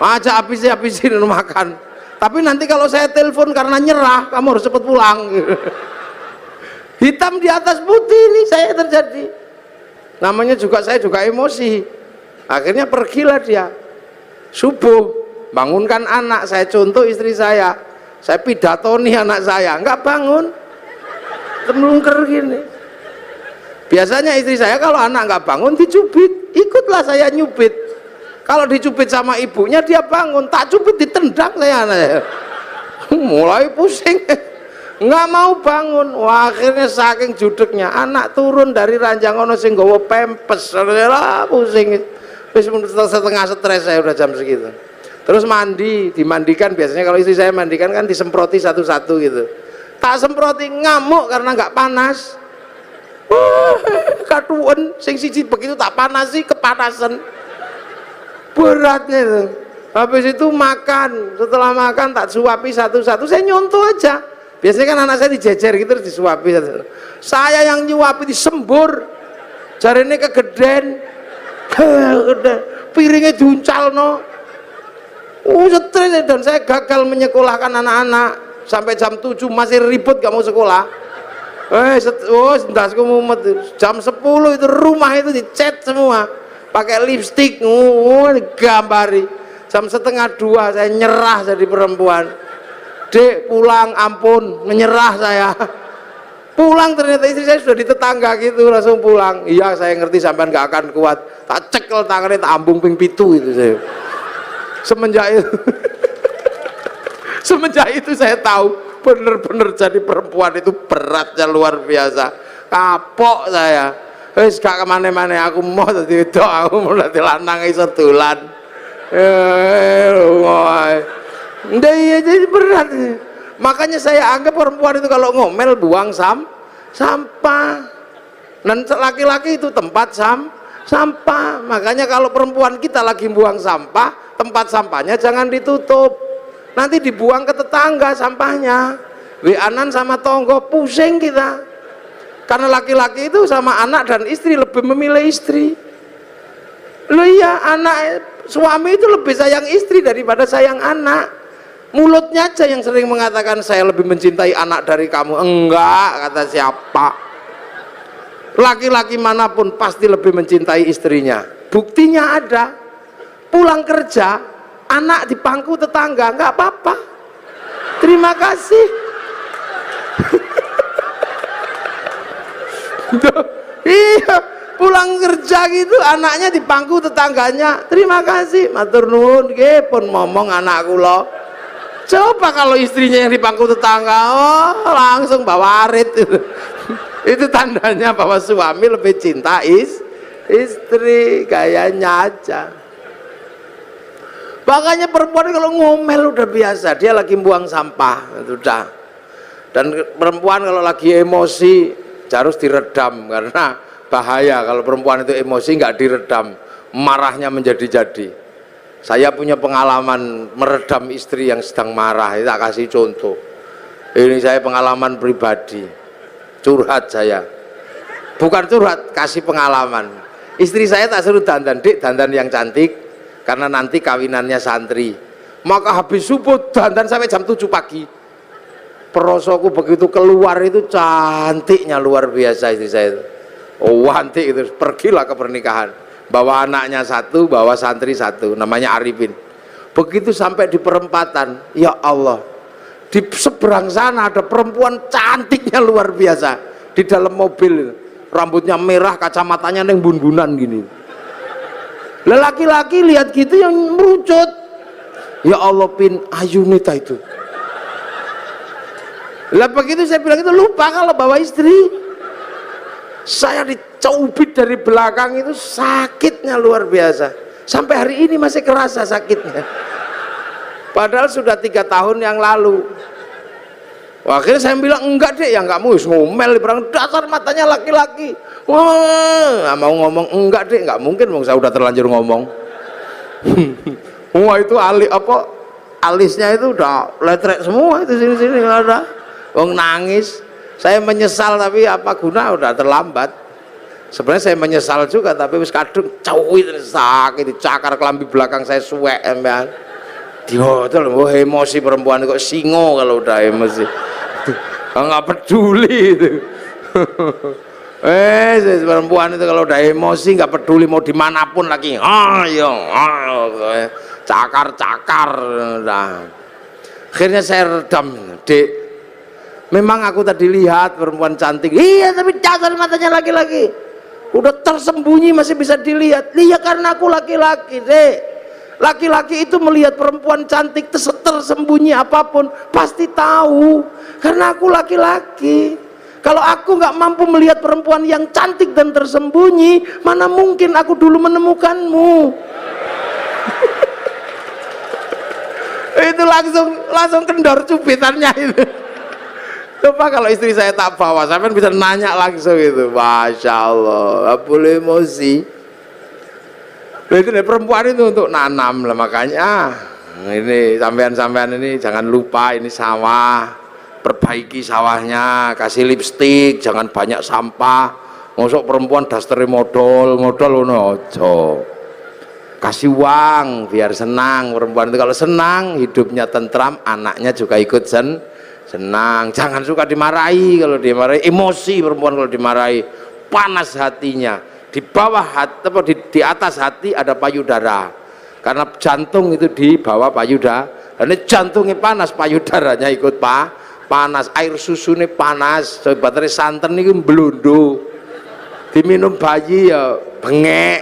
ajak habisin makan. Tapi nanti kalau saya telepon karena nyerah, kamu harus cepat pulang. Hitam di atas putih ini saya terjadi. Namanya juga saya juga emosi. Akhirnya pergilah dia. Subuh bangunkan anak, saya contoh istri saya pidatoni anak saya, nggak bangun, melungker gini. Biasanya istri saya kalau anak nggak bangun dicubit, ikutlah saya nyubit. Kalau dicubit sama ibunya dia bangun, tak cubit ditendang saya. Mulai pusing, nggak mau bangun. Wah, akhirnya saking judeknya anak turun dari ranjang ono sing nggawa pempes, pusing. Wis setengah stres saya udah jam segitu. Terus dimandikan. Biasanya kalau istri saya mandikan kan disemproti satu-satu gitu. Tak semproti, ngamuk karena nggak panas. Katuan sing siji begitu tak panas sih, kepanasan. beratnya itu. Habis itu makan, setelah makan tak suapi satu-satu, saya nyontoh aja. Biasanya kan anak saya dijejer gitu terus disuapi satu. Saya yang nyuapi disembur, jarine kegeden, piringnya diuncal no. Stres, dan saya gagal menyekolahkan anak-anak sampai jam 7 masih ribut gak mau sekolah. Ndasku mumet. Jam 10 itu rumah itu dicat semua pakai lipstik, digambari. Jam 1:30 saya nyerah jadi perempuan. Dek pulang, ampun, menyerah saya. Pulang ternyata istri saya sudah di tetangga gitu, langsung pulang. Iya saya ngerti sampean gak akan kuat. Tak cekel tangannya, tak ambung ping pitu itu saya. Semenjak itu semenjak itu saya tahu bener-bener jadi perempuan itu beratnya luar biasa. Kapok saya. Wis gak kemana-mana, aku mau dadi wedok, aku mau dadi lanang iso dolan. Iya jadi berat. Makanya saya anggap perempuan itu kalau ngomel buang sampah. Dan laki-laki itu tempat sampah. Makanya kalau perempuan kita lagi buang sampah, tempat sampahnya jangan ditutup. Nanti dibuang ke tetangga sampahnya. Weanan sama tonggo, pusing kita. Karena laki-laki itu sama anak dan istri lebih memilih istri. Loh iya, suami itu lebih sayang istri daripada sayang anak. Mulutnya aja yang sering mengatakan saya lebih mencintai anak dari kamu. Enggak, kata siapa? Laki-laki manapun pasti lebih mencintai istrinya. Buktinya ada. Pulang kerja, anak di pangku tetangga, enggak apa-apa. Terima kasih. Iya, pulang kerja gitu anaknya di pangku tetangganya, terima kasih, matur nuwun nggih pun ngomong anak kula. Coba kalau istrinya yang di pangku tetangga, oh langsung bawa arit. Itu tandanya bahwa suami lebih cinta istri, gayanya aja. Makanya perempuan kalau ngomel udah biasa, dia lagi buang sampah sudah. Dan perempuan kalau lagi emosi harus diredam, karena bahaya kalau perempuan itu emosi nggak diredam, marahnya menjadi-jadi. Saya punya pengalaman meredam istri yang sedang marah, tak kasih contoh. Ini saya pengalaman pribadi, curhat saya. Bukan curhat, kasih pengalaman. Istri saya tak suruh dandan, Dik, dandan yang cantik, karena nanti kawinannya santri. Maka habis subuh dandan sampai jam 7 pagi. Perosoku begitu keluar itu cantiknya luar biasa istri saya itu. Oh cantik itu, pergilah ke pernikahan. Bawa anaknya satu, bawa santri satu, namanya Arifin. Begitu sampai di perempatan, ya Allah, di seberang sana ada perempuan cantiknya luar biasa di dalam mobil, rambutnya merah, kacamatanya neng bun-bunan gini. Lelaki-laki lihat gitu yang merucut, ya Allah Pin, Ayunita itu. Lah begitu saya bilang itu lupa kalau bawa istri. Saya dicubit dari belakang itu sakitnya luar biasa. Sampai hari ini masih kerasa sakitnya. Padahal sudah 3 tahun yang lalu. Wah, akhirnya saya bilang enggak deh, ya enggak mau ngomel di belakang, dasar matanya laki-laki. Wah, mau ngomong enggak deh, enggak mungkin, saya udah terlanjur ngomong. Wah itu alisnya itu udah letrek semua itu sini-sini ada. Wong nangis. Saya menyesal tapi apa guna, udah terlambat. Sebenarnya saya menyesal juga tapi wis kadung cawit sakit dicakar kelambi belakang saya suwek emang. Dihotol emosi perempuan kok singo kalau udah emosi. Enggak peduli itu. Perempuan itu kalau udah emosi nggak peduli mau dimanapun lagi. Cakar-cakar. Akhirnya saya redam, Dek. Memang aku tadi lihat perempuan cantik, iya tapi dasar matanya laki-laki udah tersembunyi masih bisa dilihat. Iya karena aku laki-laki deh. Laki-laki itu melihat perempuan cantik tersembunyi apapun pasti tahu, karena aku laki-laki. Kalau aku nggak mampu melihat perempuan yang cantik dan tersembunyi, mana mungkin aku dulu menemukanmu. Itu langsung kendor cubitannya itu. Coba kalau istri saya tak bawa, sampai bisa nanya langsung itu, Masya Allah, gak boleh emosi. Itu perempuan itu untuk nanam lah, makanya ini sampean-sampean ini jangan lupa ini sawah, perbaiki sawahnya, kasih lipstik, jangan banyak sampah. Mosok perempuan dastere modal ngono aja. Kasih uang biar senang perempuan itu, kalau senang hidupnya tentram, anaknya juga ikut senang. Jangan suka dimarahi, kalau dimarahi emosi perempuan, kalau dimarahi panas hatinya. Di bawah hati atau di atas hati ada payudara, karena jantung itu di bawah payudara, dan jantungnya panas, payudaranya ikut panas, air susunya panas, baterai santan ini belundu, diminum bayi ya bengek.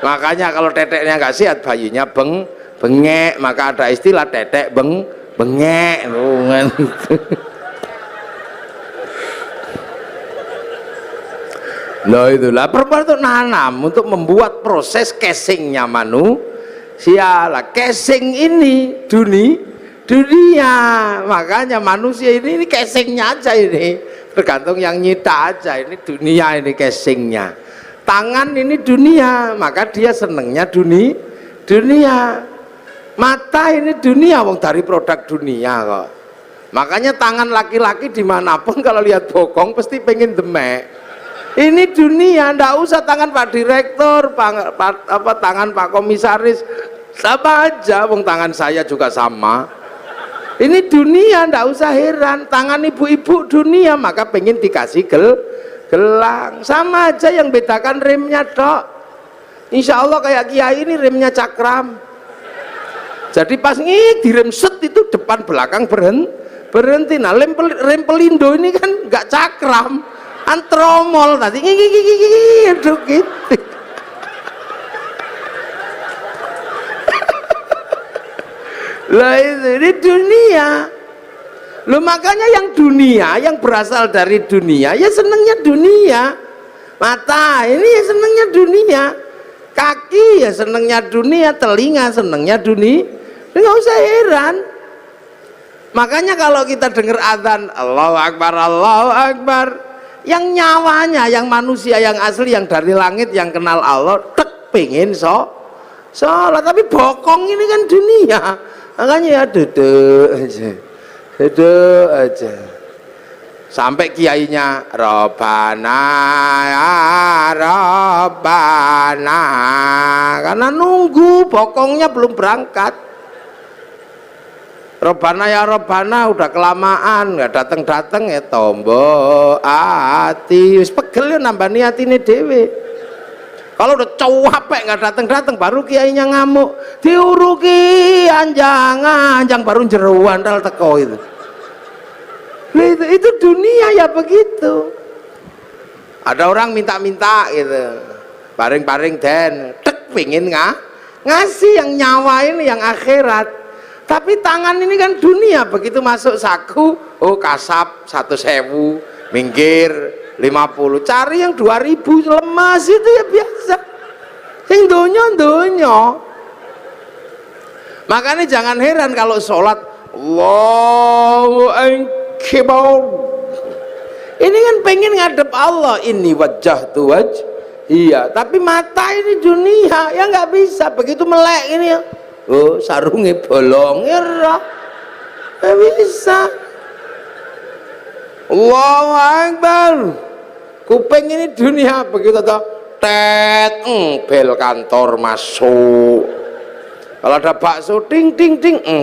Makanya kalau teteknya nggak sehat bayinya bengek, maka ada istilah tetek bengek. Loh itulah perempuan itu nanam untuk membuat proses casingnya manusia lah. Casing ini dunia, makanya manusia ini casingnya aja, ini tergantung yang nyita aja. Ini dunia, ini casingnya. Tangan ini dunia, maka dia senengnya dunia. Mata ini dunia, wong dari produk dunia kok. Makanya tangan laki-laki dimanapun kalau lihat bokong pasti pengen demek. Ini dunia, ndak usah tangan Pak Direktur, tangan Pak Komisaris, sama aja, wong tangan saya juga sama. Ini dunia, ndak usah heran. Tangan ibu-ibu dunia, maka pengen dikasih gelang, sama aja, yang bedakan remnya tok. Insya Allah kayak kiai ini remnya cakram, jadi pas direm set itu depan belakang berhenti. Nah rem pelindo ini kan nggak cakram, antromol tadi gitu. Lah ini dunia. Loh, makanya yang dunia, yang berasal dari dunia ya senengnya dunia. Mata ini ya senengnya dunia, kaki ya senengnya dunia, telinga senengnya dunia. Nggak usah heran. Makanya kalau kita dengar adzan Allahu Akbar, Allahu Akbar, yang nyawanya, yang manusia yang asli, yang dari langit, yang kenal Allah, tek pengen sholat, tapi bokong ini kan dunia. Makanya ya duduk aja sampai kiainya Robbana ya Robbana, karena nunggu bokongnya belum berangkat. Robbana ya Robbana udah kelamaan nggak dateng ya tombo ati wis pegel ya nambah niatine dhewe. Kalau udah capek nggak dateng baru kiainya ngamuk, diuruki anjang baru jeruan dal teko itu. Nah, itu dunia ya begitu. Ada orang minta gitu, paring den, tek pingin ngasih yang nyawa ini, yang akhirat. Tapi tangan ini kan dunia, begitu masuk saku, oh kasap 1.000, minggir 50, cari yang 2.000, lemas itu ya biasa. Yang donya. Makanya jangan heran kalau sholat Allahu Akbar, ini kan pengen ngadep Allah, ini wajah tuh iya, tapi mata ini dunia ya nggak bisa. Begitu melek ini ya, oh sarungnya bolong ya, nggak bisa. Allahu Akbar, kuping ini dunia. Begitu toh tet bel kantor masuk, kalau ada bakso ting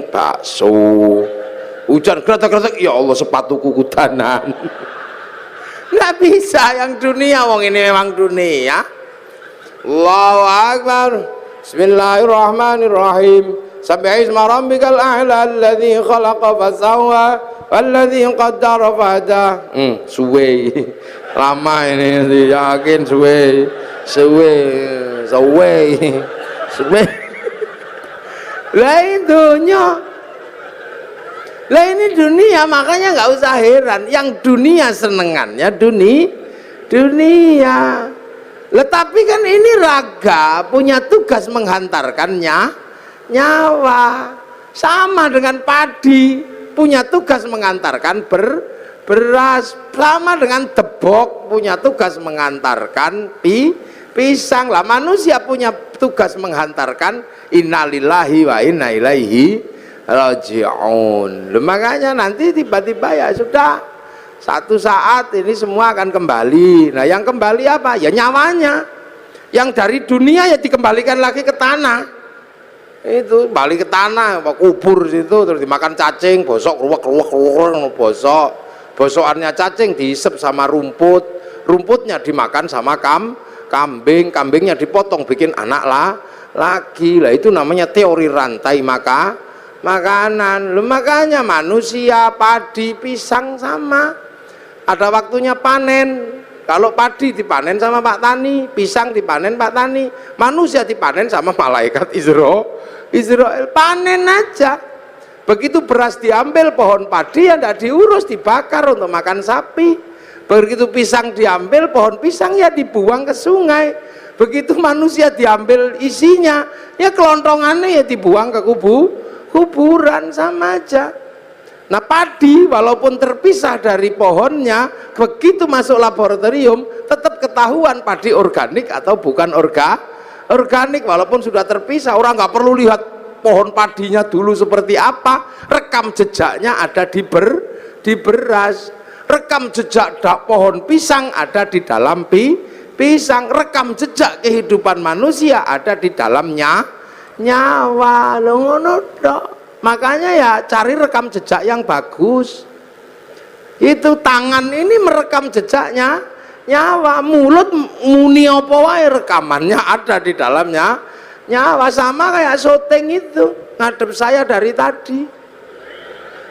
bakso, hujan kretek ya Allah sepatuku kudanan. Nggak bisa yang dunia, wong ini memang dunia. Allahu Akbar, Bismillahirrahmanirrahim, Sabbihisma rabbikal a'la alladzi khalaqa fasawwa walladzi qaddara fahada. Suwe lama ini, yakin suwe. Lah ini dunia, makanya nggak usah heran yang dunia senengannya dunia. Tetapi kan ini raga punya tugas menghantarkannya nyawa, sama dengan padi punya tugas mengantarkan beras, sama dengan debok punya tugas mengantarkan pisang. Lah manusia punya tugas menghantarkan innalillahi wa inna ilaihi raji'un. Makanya nanti tiba-tiba ya sudah, satu saat ini semua akan kembali. Nah yang kembali apa? Ya nyawanya. Yang dari dunia ya dikembalikan lagi ke tanah. Itu balik ke tanah, kubur situ, terus dimakan cacing, bosok, ruwek, bosok. Bosokannya cacing diisep sama rumput, rumputnya dimakan sama kambing, kambingnya dipotong bikin anak lagi. Lah itu namanya teori rantai makanan. Makanya manusia, padi, pisang sama. Ada waktunya panen. Kalau padi dipanen sama Pak Tani, pisang dipanen Pak Tani, manusia dipanen sama malaikat Israel, panen aja. Begitu beras diambil, pohon padi ya tidak diurus, dibakar untuk makan sapi. Begitu pisang diambil, pohon pisang ya dibuang ke sungai. Begitu manusia diambil isinya, ya kelontongannya ya dibuang ke kuburan, sama aja. Nah padi walaupun terpisah dari pohonnya, begitu masuk laboratorium tetap ketahuan padi organik atau bukan organik. Walaupun sudah terpisah, orang nggak perlu lihat pohon padinya dulu seperti apa, rekam jejaknya ada di beras, rekam jejak pohon pisang ada di dalam pisang, rekam jejak kehidupan manusia ada di dalamnya nyawa. Ngono dok. Makanya ya cari rekam jejak yang bagus. Itu tangan ini merekam jejaknya nyawa, mulut muni apa wae rekamannya ada di dalamnya nyawa. Sama kayak syuting itu ngadep saya dari tadi.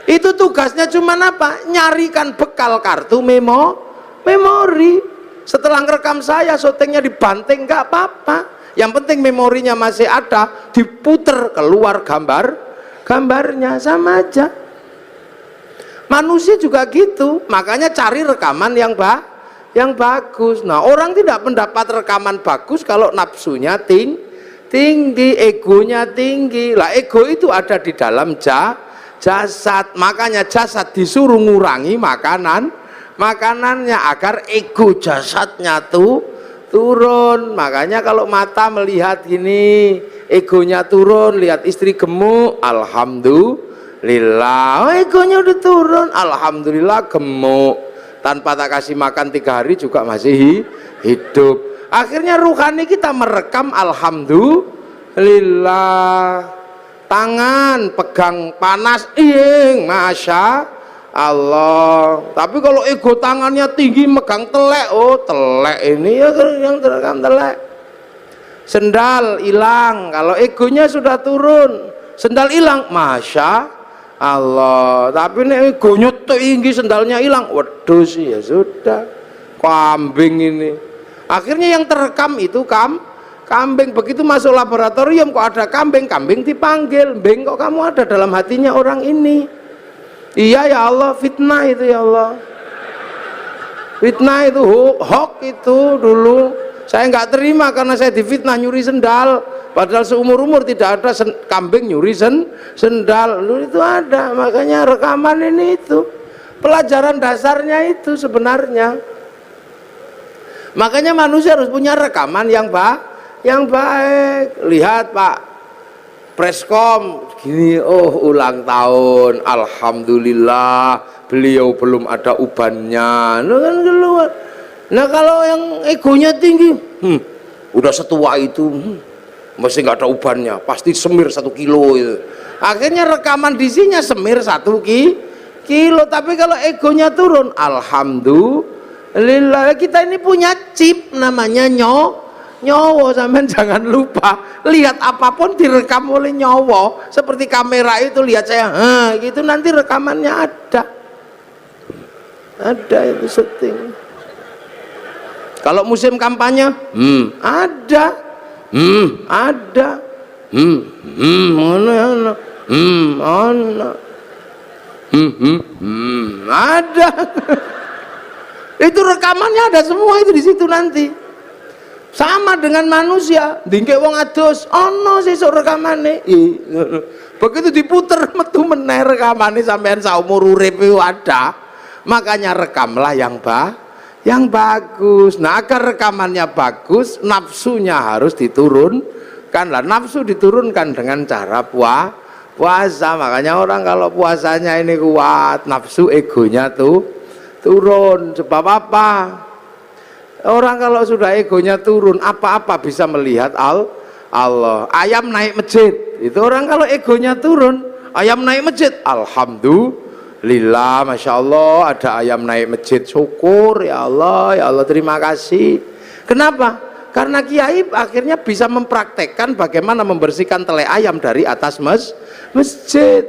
Itu tugasnya cuman apa? Nyarikan bekal kartu memori. Setelah ngerekam saya, syutingnya dibanting nggak apa-apa. Yang penting memorinya masih ada, diputer keluar gambarnya, sama aja. Manusia juga gitu, makanya cari rekaman yang bagus. Nah orang tidak mendapat rekaman bagus kalau nafsunya tinggi, egonya tinggi. Lah ego itu ada di dalam jasad, makanya jasad disuruh ngurangi makanannya agar ego jasadnya turun. Makanya kalau mata melihat gini, egonya turun, lihat istri gemuk, alhamdulillah, egonya udah turun, alhamdulillah gemuk, tanpa tak kasih makan 3 hari juga masih hidup. Akhirnya ruhani kita merekam, alhamdulillah. Tangan pegang panas, masya Allah. Tapi kalau ego tangannya tinggi megang telek, oh telek ini ya yang terekam telek. Sendal hilang, kalau egonya sudah turun, sendal hilang, masya Allah. Tapi ini egonya tinggi, sendalnya hilang, waduh sih ya sudah, kambing ini. Akhirnya yang terekam itu kambing. Begitu masuk laboratorium kok ada kambing dipanggil, "Beng, kok kamu ada dalam hatinya orang ini?" "Iya ya Allah, fitnah itu ya Allah, fitnah itu, hoax itu dulu. Saya nggak terima karena saya difitnah nyuri sendal, padahal seumur-umur tidak ada kambing nyuri sendal." Lu itu ada, makanya rekaman ini itu pelajaran dasarnya itu sebenarnya. Makanya manusia harus punya rekaman yang baik. Lihat Pak Preskom gini, oh ulang tahun, alhamdulillah beliau belum ada ubannya, nah kan keluar. Nah kalau yang egonya tinggi, udah setua itu, masih nggak ada ubannya, pasti semir 1 kilo itu. Akhirnya rekaman disinya semir 1 kilo. Tapi kalau egonya turun, alhamdulillah. Kita ini punya chip namanya nyawa, sampean jangan lupa. Lihat apapun direkam oleh nyawa. Seperti kamera itu, lihat saya, gitu nanti rekamannya ada itu syuting. Kalau musim kampanye, ada, ada. Itu rekamannya ada semua itu di situ nanti. Sama dengan manusia, dingke wong adus, ono sesuk rekamane. Begitu diputer metu meneh rekamane sampean saumur urip ada. Makanya rekamlah yang yang bagus. Nah, agar rekamannya bagus, nafsunya harus diturunkan lah. Nafsu diturunkan dengan cara puasa. Makanya orang kalau puasanya ini kuat, nafsu egonya tuh turun. Sebab apa? Orang kalau sudah egonya turun, apa-apa bisa melihat Allah. Ayam naik masjid, itu orang kalau egonya turun, ayam naik masjid, alhamdulillah, masya Allah, ada ayam naik masjid, syukur ya Allah terima kasih. Kenapa? Karena kiai akhirnya bisa mempraktekkan bagaimana membersihkan tele ayam dari atas masjid.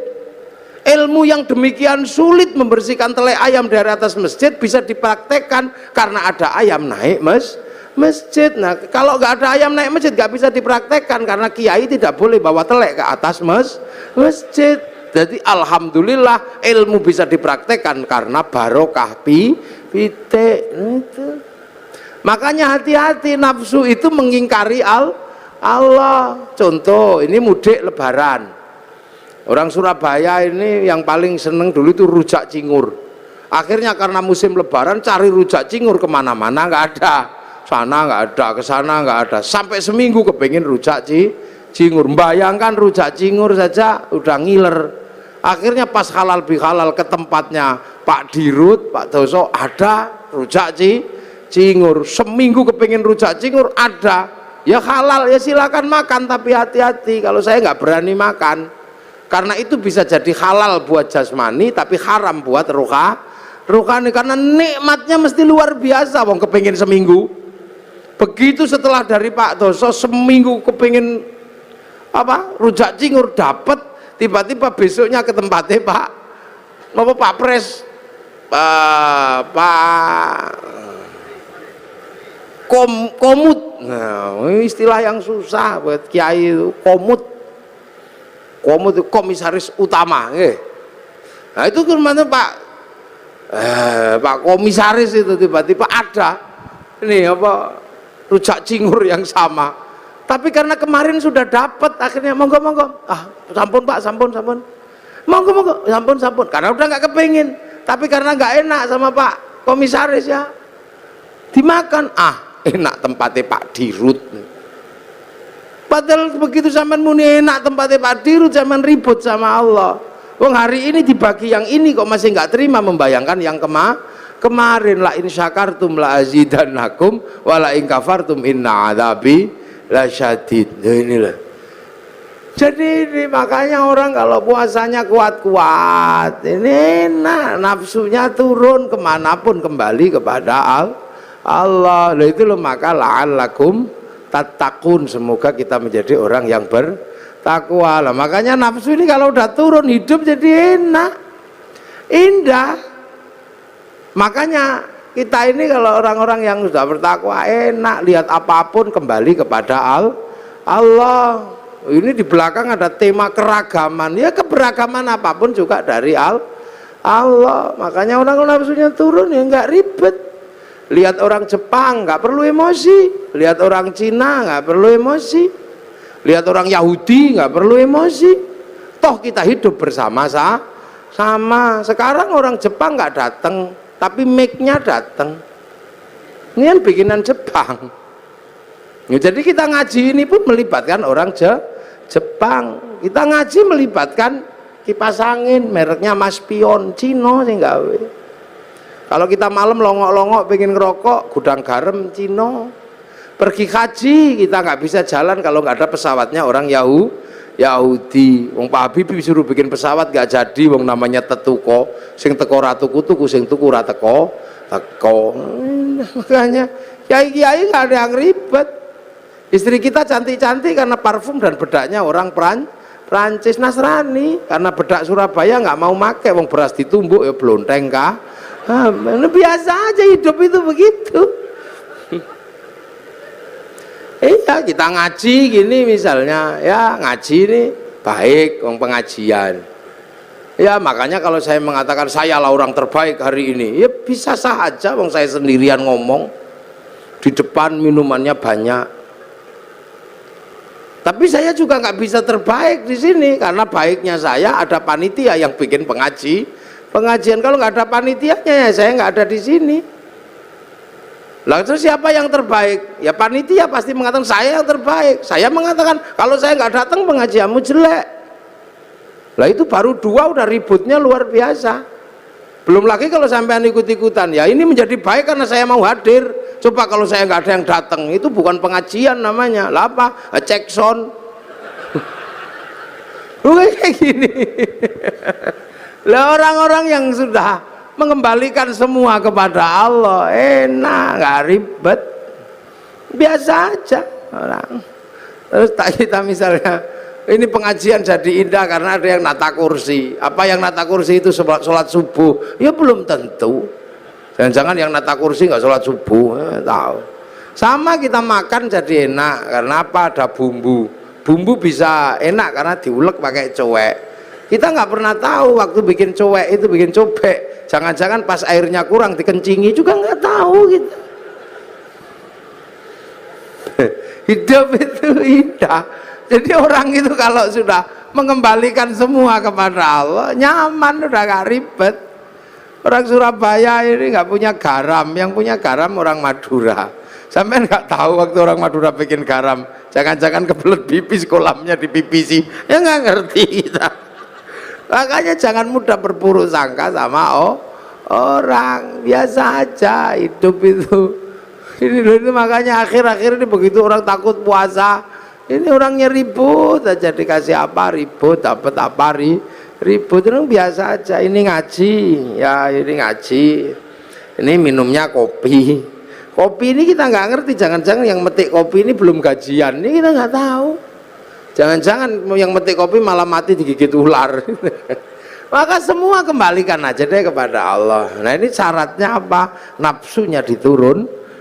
Ilmu yang demikian sulit membersihkan tele ayam dari atas masjid bisa dipraktekkan karena ada ayam naik masjid. Nah, kalau nggak ada ayam naik masjid nggak bisa dipraktekkan karena kiai tidak boleh bawa telek ke atas masjid. Jadi alhamdulillah ilmu bisa dipraktekkan karena barokah pitik itu. Makanya hati-hati, nafsu itu mengingkari Allah. Contoh, ini mudik lebaran, orang Surabaya ini yang paling seneng dulu itu rujak cingur. Akhirnya karena musim lebaran cari rujak cingur kemana-mana nggak ada, sana nggak ada, ke sana nggak ada, sampai seminggu kepengen rujak cingur. Bayangkan rujak cingur saja udah ngiler. Akhirnya pas halal bihalal ke tempatnya Pak Dirut, Pak Doso, ada rujak cingur. Seminggu kepengen rujak cingur, ada, ya halal, ya silakan makan, tapi hati-hati, kalau saya nggak berani makan karena itu bisa jadi halal buat jasmani tapi haram buat rohani, karena nikmatnya mesti luar biasa. Wong kepengen seminggu, begitu setelah dari Pak Doso seminggu kepengen rujak cingur dapat, tiba-tiba besoknya ke tempatnya Pak Pres, Pak komut. Nah, istilah yang susah buat kiai itu, komut itu komisaris utama. Nah itu kemana Pak komisaris itu tiba-tiba ada ini rujak cingur yang sama, tapi karena kemarin sudah dapat akhirnya monggo sampun Pak, sampun monggo sampun karena udah nggak kepengin, tapi karena nggak enak sama Pak komisaris ya dimakan. Enak tempatnya Pak Dirut. Padahal begitu zaman muni enak tempatnya Pak Dirut, zaman ribut sama Allah. Wong hari ini dibagi yang ini kok masih nggak terima, membayangkan yang kemarin. La in syakartum la azidannakum wa la in kafartum inna adzabi lasyadid. Nah inilah. Jadi ini makanya orang kalau puasanya kuat-kuat, ini enak, nafsunya turun, kemanapun kembali kepada Allah. Lah itu loh, maka la'allakum tattaqun, semoga kita menjadi orang yang bertakwa. Lah makanya nafsu ini kalau udah turun, hidup jadi enak, indah. Makanya kita ini kalau orang-orang yang sudah bertakwa enak, lihat apapun kembali kepada Allah. Ini di belakang ada tema keragaman, ya keberagaman apapun juga dari Allah. Makanya orang nafsunya turun ya nggak ribet. Lihat orang Jepang nggak perlu emosi, lihat orang Cina nggak perlu emosi, lihat orang Yahudi nggak perlu emosi. Toh kita hidup bersama-sama. Sekarang orang Jepang nggak datang, tapi mic-nya datang. Ini kan bikinan Jepang. Ya, jadi kita ngaji ini pun melibatkan orang Jepang. Kita ngaji melibatkan kipas angin mereknya Mas Pion, Cino sih gawe. Kalau kita malam longok-longok pengen ngerokok, gudang garam Cino. Pergi haji kita nggak bisa jalan kalau nggak ada pesawatnya orang Yahudi. Wong Pak Habib disuruh bikin pesawat nggak jadi, wong namanya tetuko, sing teko ra tuku, sing tuku ra teko. Makanya kiai-kiai nggak ada yang ribet. Istri kita cantik-cantik karena parfum dan bedaknya orang Prancis. Nasrani karena bedak Surabaya nggak mau make, wong beras ditumbuk ya blonteng kah. Biasa aja hidup itu begitu. Iya, kita ngaji gini misalnya, ya ngaji ini baik, wong pengajian. Ya makanya kalau saya mengatakan saya lah orang terbaik hari ini, ya bisa saja, wong saya sendirian ngomong di depan minumannya banyak. Tapi saya juga nggak bisa terbaik di sini karena baiknya saya ada panitia yang bikin pengajian. Kalau nggak ada panitianya ya saya nggak ada di sini. Lah terus siapa yang terbaik? Ya panitia pasti mengatakan saya yang terbaik. Saya mengatakan kalau saya nggak datang pengajianmu jelek. Lah itu baru dua udah ributnya luar biasa. Belum lagi kalau sampean ikut-ikutan, ya ini menjadi baik karena saya mau hadir. Coba kalau saya nggak ada yang datang, itu bukan pengajian namanya. Lah apa? Cek sound. Bukan kayak gini. Lah orang-orang yang sudah mengembalikan semua kepada Allah, enak, nggak ribet, biasa aja orang. Terus kita misalnya ini pengajian jadi indah karena ada yang nata kursi. Apa yang nata kursi itu sholat subuh? Ya belum tentu. Jangan-jangan yang nata kursi nggak sholat subuh, tahu. Sama kita makan jadi enak karena apa? Ada bumbu. Bumbu bisa enak karena diulek pakai cowek. Kita nggak pernah tahu waktu bikin cowek itu bikin cobek. Jangan-jangan pas airnya kurang dikencingi juga nggak tahu gitu. Hidup itu indah. Jadi orang itu kalau sudah mengembalikan semua kepada Allah, nyaman, udah gak ribet. Orang Surabaya ini nggak punya garam, yang punya garam orang Madura. Sampai nggak tahu waktu orang Madura bikin garam, jangan-jangan kebelet pipis kolamnya dipipisi, ya nggak ngerti kita. Makanya jangan mudah berburuk sangka sama orang, biasa aja hidup itu. Ini makanya akhir-akhir ini begitu orang takut puasa, ini orangnya ribut aja, dikasih apa ribut, dapat apa ribut, itu biasa aja. Ini ngaji, ya ini ngaji, ini minumnya kopi. Kopi ini kita nggak ngerti, jangan-jangan yang metik kopi ini belum gajian, ini kita nggak tahu. Jangan-jangan yang metik kopi malah mati digigit ular. Maka semua kembalikan aja deh kepada Allah. Nah ini syaratnya apa? Nafsunya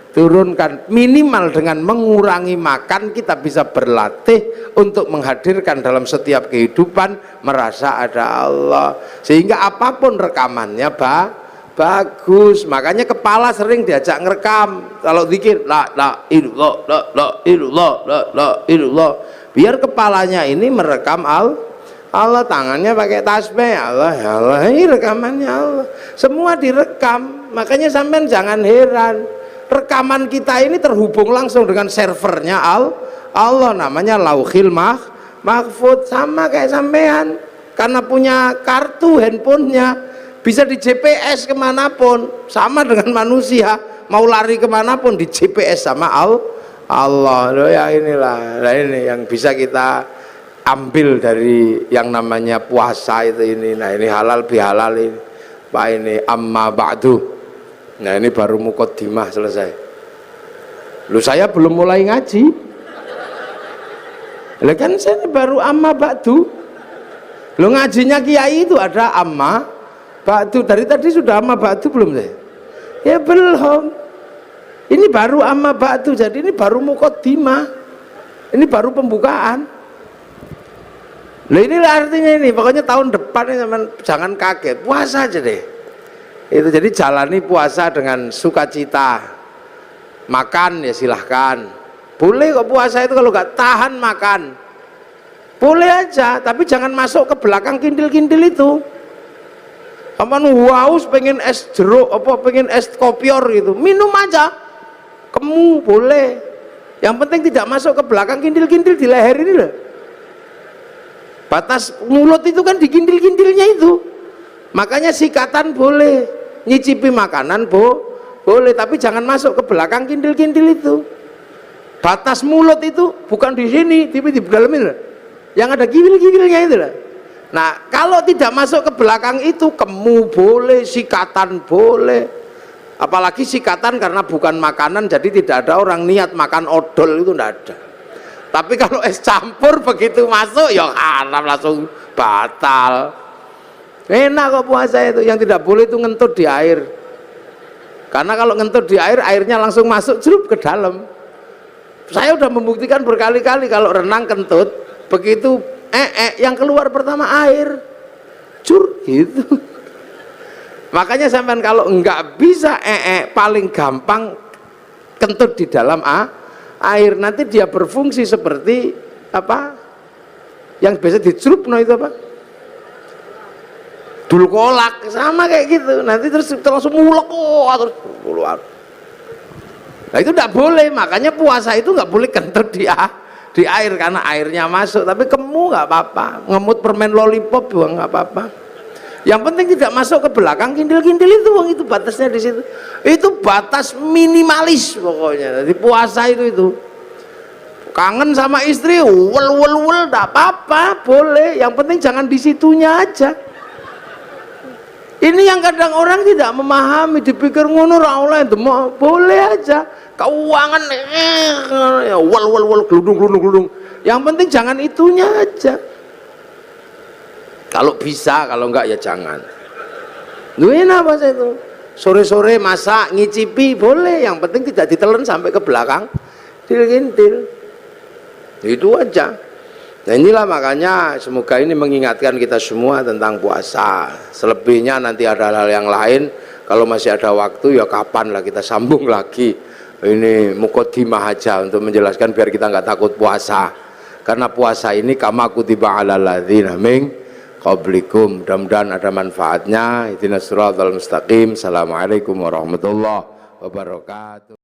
turunkan minimal dengan mengurangi makan. Kita bisa berlatih untuk menghadirkan dalam setiap kehidupan merasa ada Allah, sehingga apapun rekamannya bagus. Makanya kepala sering diajak ngerekam kalau zikir la ilallah, la ilallah, la ilallah, biar kepalanya ini merekam Allah, tangannya pakai tasbih Allah, ya Allah, ini rekamannya Allah, semua direkam. Makanya sampean jangan heran, rekaman kita ini terhubung langsung dengan servernya Allah, namanya Lauhil Mahfud. Sama kayak sampean, karena punya kartu handphonenya bisa di GPS kemanapun. Sama dengan manusia, mau lari kemanapun di GPS sama Allah. Loh ya inilah, nah ini yang bisa kita ambil dari yang namanya puasa itu ini. Nah ini halal bihalal ini Pak, ini amma ba'du. Nah ini baru muqaddimah selesai. Lu saya belum mulai ngaji. Lah kan saya baru amma ba'du. Lu ngajinya kiai itu ada amma ba'du. Dari tadi sudah amma ba'du belum saya? Ya belum. Ini baru amma ba'du. Jadi ini baru muqaddimah. Ini baru pembukaan. Loh inilah artinya ini, pokoknya tahun depan ini jangan kaget, puasa aja deh. Itu jadi jalani puasa dengan sukacita. Makan ya silahkan. Boleh kok puasa itu kalau nggak tahan makan. Boleh aja, tapi jangan masuk ke belakang kindil-kindil itu. Kapan haus pengen es jeruk, apa pengen es kopior gitu, minum aja. Kamu boleh. Yang penting tidak masuk ke belakang kindil-kindil di leher ini loh. Batas mulut itu kan di kindil-kindilnya itu. Makanya sikatan boleh, nyicipi makanan boleh, tapi jangan masuk ke belakang kindil-kindil itu. Batas mulut itu bukan di sini, tapi di dalam itu. Yang ada giwil-giwilnya itu lah. Nah, kalau tidak masuk ke belakang itu, kemu boleh, sikatan boleh. Apalagi sikatan karena bukan makanan, jadi tidak ada orang niat makan odol, itu tidak ada. Tapi kalau es campur begitu masuk ya haram, langsung batal. Enak kok puasa itu. Yang tidak boleh itu ngentut di air, karena kalau ngentut di air, airnya langsung masuk celup ke dalam. Saya udah membuktikan berkali-kali kalau renang kentut, begitu yang keluar pertama air, cur gitu. Makanya sampean kalau enggak bisa paling gampang kentut di dalam air, nanti dia berfungsi seperti apa yang biasa dicelup, no itu apa, dul kolak, sama kayak gitu. Nanti terus langsung mulek, terus keluar. Nah itu tidak boleh, makanya puasa itu nggak boleh kentut di air karena airnya masuk. Tapi kamu nggak apa-apa, ngemut permen lollipop juga nggak apa-apa. Yang penting tidak masuk ke belakang kintil-kintil itu, wong itu batasnya di situ. Itu batas minimalis pokoknya. Jadi puasa itu kangen sama istri, wel tidak apa-apa, boleh. Yang penting jangan di situnya aja. Ini yang kadang orang tidak memahami, dipikir ngono ra oleh demok, boleh aja. Keuangan wal gludung. Yang penting jangan itunya aja. Kalau bisa, kalau enggak ya jangan. Duit apa sih itu? Sore-sore masak, ngicipi boleh, yang penting tidak ditelan sampai ke belakang. Til-kintil. Itu aja. Nah inilah makanya semoga ini mengingatkan kita semua tentang puasa. Selebihnya nanti ada hal yang lain, kalau masih ada waktu ya kapan lah kita sambung lagi. Ini muqaddimah aja untuk menjelaskan biar kita nggak takut puasa. Karena puasa ini kama kutiba alal ladzina min qablikum. Mudah-mudahan ada manfaatnya. Ihdinas siratal mustaqim. Assalamualaikum warahmatullahi wabarakatuh.